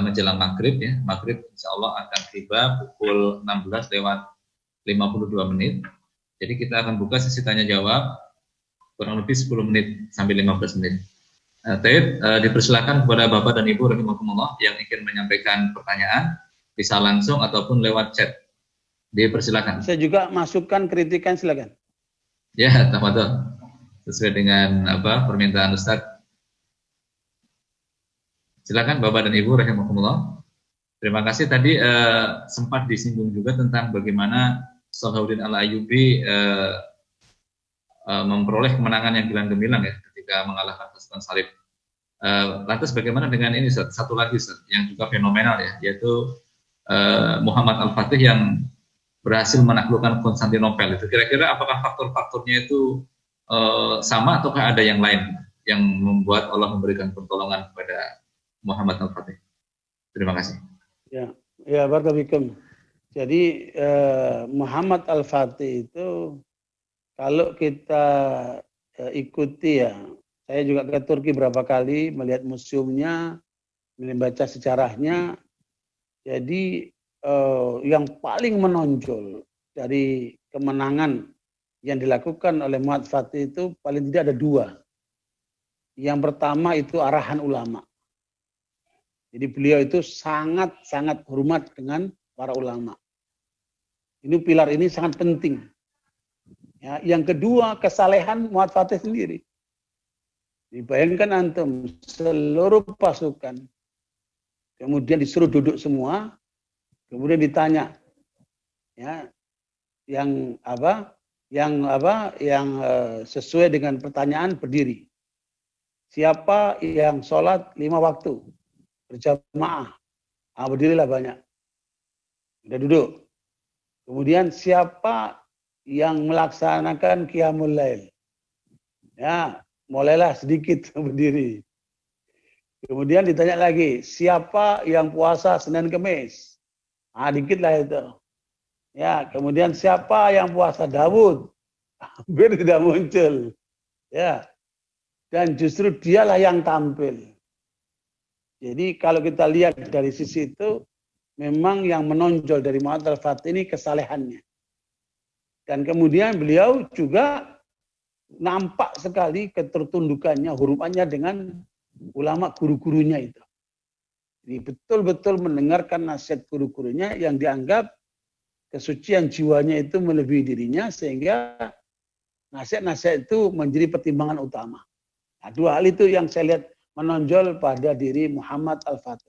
menjelang maghrib ya, maghrib insya Allah akan tiba pukul 16:52 menit. Jadi kita akan buka sesi tanya jawab kurang lebih 10 menit sampai 15 menit. Dipersilakan kepada Bapak dan Ibu rahimakumullah yang ingin menyampaikan pertanyaan, bisa langsung ataupun lewat chat. Dipersilakan. Saya juga masukkan kritikan, silakan. Ya, tafadhol. Sesuai dengan permintaan Ustaz. Silakan Bapak dan Ibu rahimakumullah. Terima kasih. Tadi sempat disinggung juga tentang bagaimana Salahuddin Al-Ayyubi memperoleh kemenangan yang gilang-gemilang ya ketika mengalahkan pasukan salib. Lantas bagaimana dengan ini satu lagi yang juga fenomenal ya, yaitu Muhammad Al-Fatih yang berhasil menaklukkan Konstantinopel. Itu kira-kira apakah faktor-faktornya itu sama ataukah ada yang lain yang membuat Allah memberikan pertolongan kepada Muhammad Al-Fatih? Terima kasih. Ya, barakallahu. Jadi Muhammad Al-Fatih itu kalau kita ikuti ya, saya juga ke Turki berapa kali melihat museumnya, membaca sejarahnya. Jadi yang paling menonjol dari kemenangan yang dilakukan oleh Muhammad Fatih itu paling tidak ada dua. Yang pertama itu arahan ulama. Jadi beliau itu sangat hormat dengan para ulama. Ini pilar ini sangat penting. Ya, yang kedua kesalehan Muhammad Fatih sendiri. Dibayangkan antum seluruh pasukan, kemudian disuruh duduk semua, kemudian ditanya, ya, yang sesuai dengan pertanyaan berdiri. Siapa yang sholat 5 waktu berjamaah? Berdirilah banyak. Udah duduk. Kemudian siapa yang melaksanakan qiyamul lail? Ya, mulailah sedikit berdiri. Kemudian ditanya lagi, siapa yang puasa Senin Kemis? Dikit lah itu. Ya, kemudian siapa yang puasa Daud? Hampir tidak muncul. Ya. Dan justru dialah yang tampil. Jadi kalau kita lihat dari sisi itu, memang yang menonjol dari Muhammad Al-Fatih ini kesalehannya. Dan kemudian beliau juga nampak sekali ketertundukannya, hormatnya dengan ulama guru-gurunya itu. Jadi betul-betul mendengarkan nasihat guru-gurunya yang dianggap kesucian jiwanya itu melebihi dirinya, sehingga nasihat-nasihat itu menjadi pertimbangan utama. Nah, dua hal itu yang saya lihat menonjol pada diri Muhammad Al-Fatih.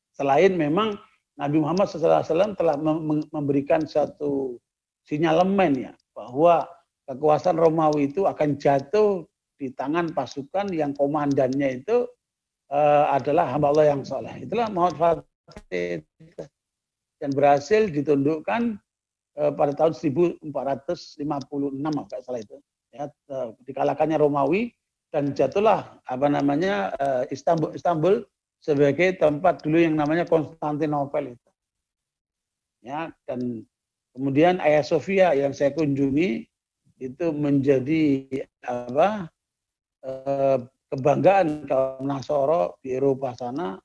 Selain memang Nabi Muhammad SAW telah memberikan satu sinyalemen ya, bahwa kekuasaan Romawi itu akan jatuh di tangan pasukan yang komandannya itu adalah hamba Allah yang soleh. Itulah Muhammad Fatih, dan berhasil ditundukkan pada tahun 1456 kalau tidak salah itu. Ya, dikalahkannya Romawi dan jatuhlah Istanbul sebagai tempat dulu yang namanya Konstantinopel itu. Ya, dan kemudian Hagia Sophia yang saya kunjungi itu menjadi kebanggaan kaum Nasoro di Eropa sana.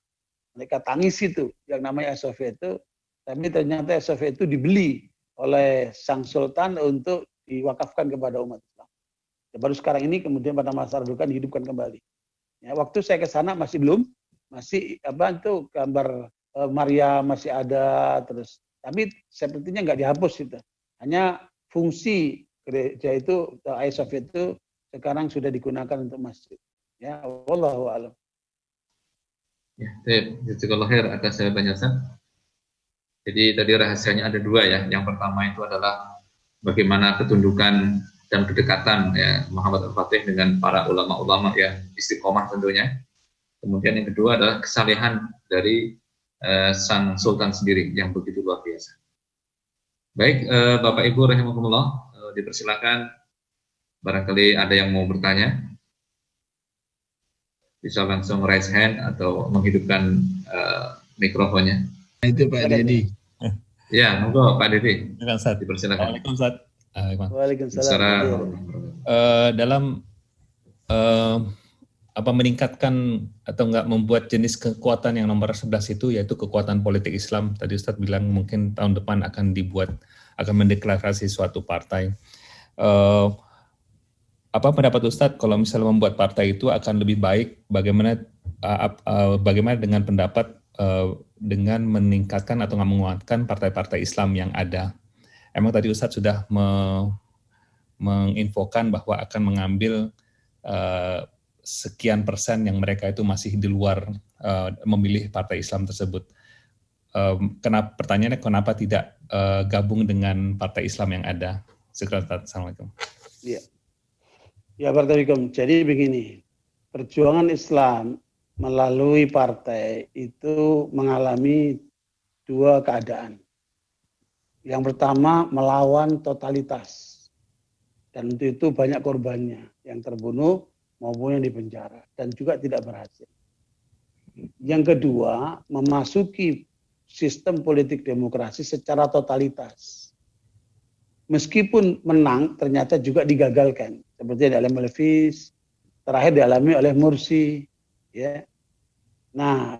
Mereka tangis itu yang namanya Hagia Sophia itu, tapi ternyata Hagia Sophia itu dibeli oleh sang sultan untuk diwakafkan kepada umat Islam. Ya, baru sekarang ini kemudian pada masa redukan dihidupkan kembali. Ya, waktu saya ke sana masih belum, masih itu gambar Maria masih ada terus, tapi sepertinya nggak dihapus itu. Hanya fungsi gereja itu Hagia Sophia itu sekarang sudah digunakan untuk masjid. Ya, wallahu a'lam. Ya, jazakallahu khair atas penjelasan. Jadi tadi rahasianya ada dua ya. Yang pertama itu adalah bagaimana ketundukan dan kedekatan ya Muhammad Al-Fatih dengan para ulama-ulama ya, istiqomah tentunya. Kemudian yang kedua adalah kesalehan dari sang sultan sendiri yang begitu luar biasa. Baik, Bapak Ibu rahimakumullah, dipersilakan barangkali ada yang mau bertanya. Bisa langsung raise hand atau menghidupkan mikrofonnya. Itu Pak Dedi. Ya, monggo Pak Dedi. Dipersilakan. Waalaikumsalam. Dalam meningkatkan atau enggak membuat jenis kekuatan yang nomor 11 itu, yaitu kekuatan politik Islam. Tadi Ustadz bilang mungkin tahun depan akan mendeklarasi suatu partai. Apa pendapat Ustadz kalau misalnya membuat partai itu akan lebih baik? Bagaimana dengan pendapat dengan meningkatkan atau menguatkan partai-partai Islam yang ada? Emang tadi Ustadz sudah menginfokan bahwa akan mengambil sekian persen yang mereka itu masih di luar memilih partai Islam tersebut. Pertanyaannya kenapa tidak gabung dengan partai Islam yang ada? Assalamualaikum. Ya, Barakallahu. Jadi begini, perjuangan Islam melalui partai itu mengalami dua keadaan. Yang pertama melawan totalitas, dan untuk itu banyak korbannya, yang terbunuh maupun yang dipenjara, dan juga tidak berhasil. Yang kedua, memasuki sistem politik demokrasi secara totalitas. Meskipun menang, ternyata juga digagalkan, seperti yang dialami oleh Fis, terakhir dialami oleh Mursi. Ya. Nah,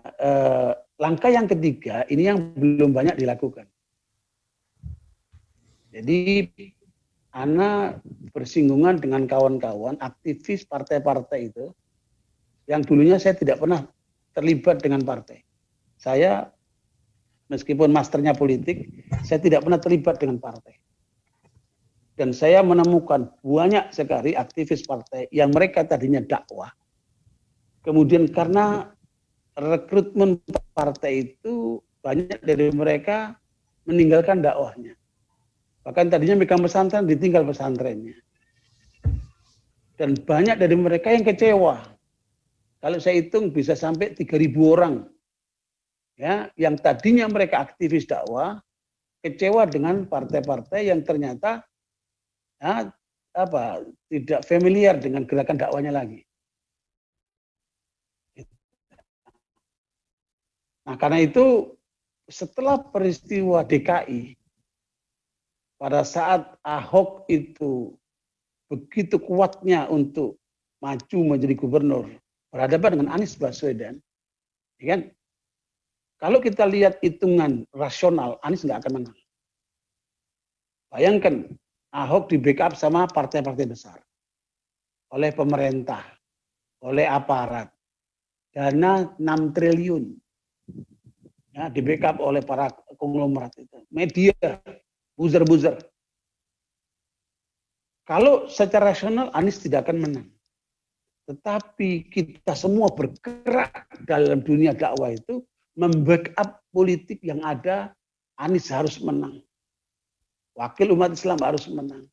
langkah yang ketiga ini yang belum banyak dilakukan. Jadi, Ana bersinggungan dengan kawan-kawan aktivis partai-partai itu, yang dulunya saya tidak pernah terlibat dengan partai. Saya, meskipun masternya politik, saya tidak pernah terlibat dengan partai. Dan saya menemukan banyak sekali aktivis partai yang mereka tadinya dakwah. Kemudian karena rekrutmen partai itu, banyak dari mereka meninggalkan dakwahnya. Bahkan tadinya megang pesantren, ditinggal pesantrennya. Dan banyak dari mereka yang kecewa. Kalau saya hitung bisa sampai 3.000 orang. Ya, yang tadinya mereka aktivis dakwah, kecewa dengan partai-partai yang ternyata tidak familiar dengan gerakan dakwahnya lagi. Nah, karena itu setelah peristiwa DKI, pada saat Ahok itu begitu kuatnya untuk maju menjadi gubernur, berhadapan dengan Anies Baswedan, ya kan? Kalau kita lihat hitungan rasional, Anies nggak akan menang. Bayangkan, Ahok di backup sama partai-partai besar, oleh pemerintah, oleh aparat, dana 6 triliun, ya, di backup oleh para konglomerat itu, media, buzzer. Kalau secara rasional Anies tidak akan menang. Tetapi kita semua bergerak dalam dunia dakwah itu membackup politik yang ada, Anies harus menang. Wakil umat Islam harus menang.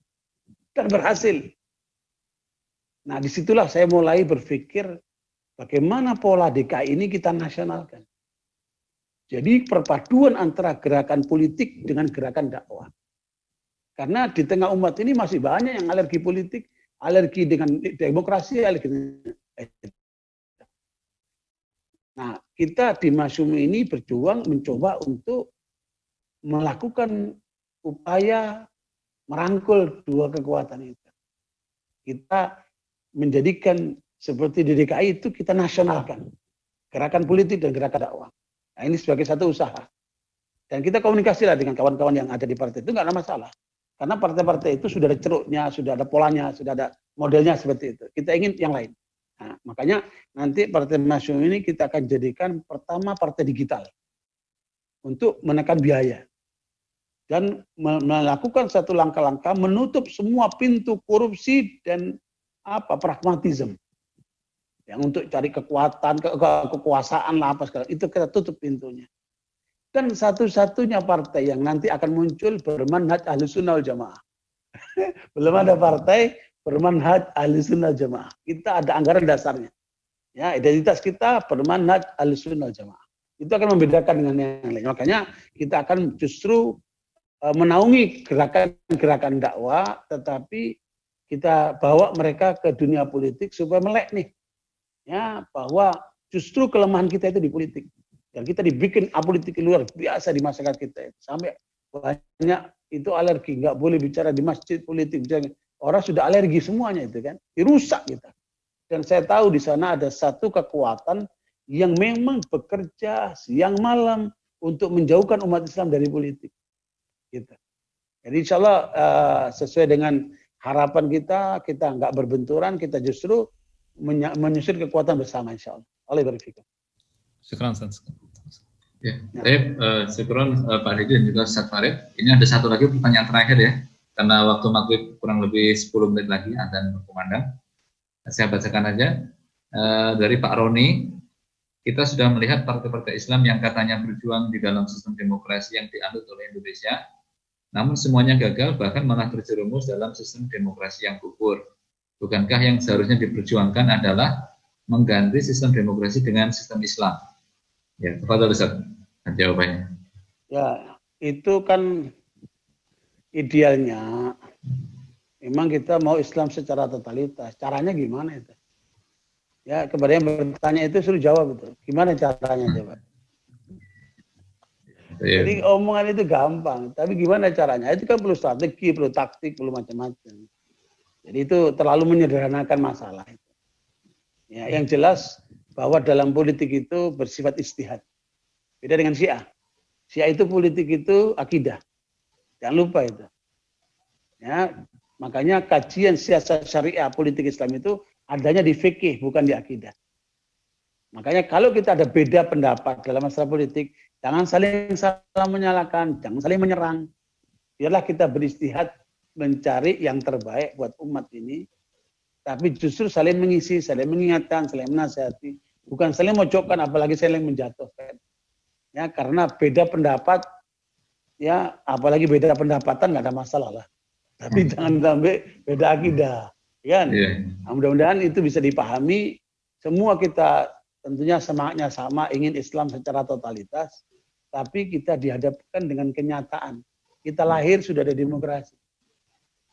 Dan berhasil. Nah, disitulah saya mulai berpikir bagaimana pola DKI ini kita nasionalkan. Jadi perpaduan antara gerakan politik dengan gerakan dakwah. Karena di tengah umat ini masih banyak yang alergi politik, alergi dengan demokrasi, alergi dengan... Nah, kita di Masyumi ini berjuang mencoba untuk melakukan upaya merangkul dua kekuatan itu. Kita menjadikan seperti di DKI itu kita nasionalkan. Gerakan politik dan gerakan dakwah. Nah, ini sebagai satu usaha. Dan kita komunikasi lah dengan kawan-kawan yang ada di partai itu, nggak ada masalah. Karena partai-partai itu sudah ada ceruknya, sudah ada polanya, sudah ada modelnya seperti itu. Kita ingin yang lain. Nah, makanya nanti Partai Masyumi ini kita akan jadikan pertama partai digital. Untuk menekan biaya. Dan melakukan satu langkah-langkah menutup semua pintu korupsi dan pragmatisme. Yang untuk cari kekuatan, kekuasaan lah apa segala, itu kita tutup pintunya. Dan satu-satunya partai yang nanti akan muncul bermanhaj Ahlussunnah wal Jamaah. Belum ada partai bermanhaj Ahlussunnah wal Jamaah. Kita ada anggaran dasarnya. Ya, identitas kita bermanhaj Ahlussunnah wal Jamaah. Itu akan membedakan dengan yang lain. Makanya kita akan justru menaungi gerakan-gerakan dakwah, tetapi kita bawa mereka ke dunia politik supaya melek nih. Ya, bahwa justru kelemahan kita itu di politik. Dan kita dibikin apolitik luar biasa di masyarakat kita. Sampai banyak itu alergi, nggak boleh bicara di masjid politik. Orang sudah alergi semuanya itu kan, dirusak kita. Dan saya tahu di sana ada satu kekuatan yang memang bekerja siang malam untuk menjauhkan umat Islam dari politik. Gitu. Jadi insya Allah sesuai dengan harapan kita nggak berbenturan, kita justru menyusur kekuatan bersama insya Allah. Oleh berfikir. Syukran. Ya, syukran Pak Hedi dan juga Ustaz Farid. Ini ada satu lagi pertanyaan terakhir ya, karena waktu maghrib kurang lebih 10 menit lagi azan berkumandang. Saya bacakan aja. dari Pak Roni, kita sudah melihat partai-partai Islam yang katanya berjuang di dalam sistem demokrasi yang dianut oleh Indonesia, namun semuanya gagal, bahkan malah terjerumus dalam sistem demokrasi yang kubur. Bukankah yang seharusnya diperjuangkan adalah mengganti sistem demokrasi dengan sistem Islam? Ya, tafadhol Ustaz, jawabannya. Ya, itu kan idealnya. Memang kita mau Islam secara totalitas. Caranya gimana itu? Ya, kepada yang bertanya itu suruh jawab itu. Gimana caranya coba? Jadi omongan itu gampang, tapi gimana caranya? Itu kan perlu strategi, perlu taktik, perlu macam-macam. Jadi itu terlalu menyederhanakan masalah. Ya, yang jelas bahwa dalam politik itu bersifat ijtihad. Beda dengan Syiah. Syiah itu politik itu akidah. Jangan lupa itu. Ya, makanya kajian siasat syariah politik Islam itu adanya di fikih, bukan di akidah. Makanya kalau kita ada beda pendapat dalam masalah politik, jangan saling salah menyalahkan, jangan saling menyerang. Biarlah kita beristihad mencari yang terbaik buat umat ini, tapi justru saling mengisi, saling mengingatkan, saling menasihati, bukan saling mojokkan, apalagi saling menjatuhkan. Ya, karena beda pendapat, ya apalagi beda pendapatan nggak ada masalah lah. Tapi jangan sampai beda akidah. Kan? Nah, mudah-mudahan itu bisa dipahami. Semua kita tentunya semangatnya sama, ingin Islam secara totalitas, tapi kita dihadapkan dengan kenyataan. Kita lahir sudah ada demokrasi.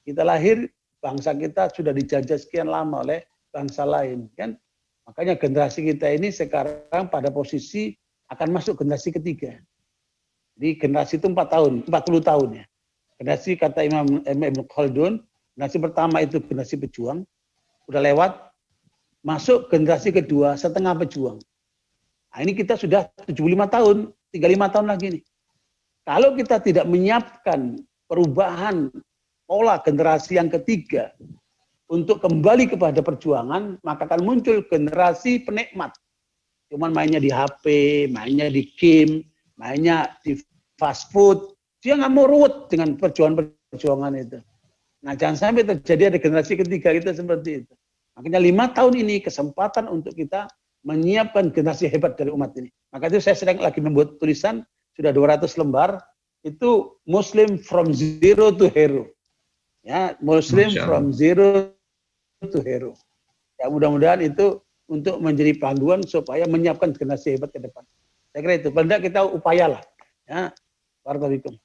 Kita lahir, bangsa kita sudah dijajah sekian lama oleh bangsa lain, kan? Makanya generasi kita ini sekarang pada posisi akan masuk generasi ketiga. Jadi generasi itu 40 tahun ya. Generasi kata Imam Ibn Khaldun, generasi pertama itu generasi pejuang, udah lewat, masuk generasi kedua setengah pejuang. Nah, ini kita sudah 75 tahun, 35 tahun lagi nih. Kalau kita tidak menyiapkan perubahan pola generasi yang ketiga untuk kembali kepada perjuangan, maka akan muncul generasi penikmat. Cuman mainnya di HP, mainnya di game, mainnya di fast food. Dia nggak mau ruwet dengan perjuangan itu. Nah, jangan sampai terjadi ada generasi ketiga kita seperti itu. Makanya 5 tahun ini kesempatan untuk kita menyiapkan generasi hebat dari umat ini. Maka itu saya sedang lagi membuat tulisan, sudah 200 lembar, itu Muslim from zero to hero. Ya, Muslim from zero to hero. Ya, mudah-mudahan itu untuk menjadi panduan supaya menyiapkan generasi hebat ke depan. Saya kira itu. Paling tidak kita upayalah. Ya, barakallahu fikum.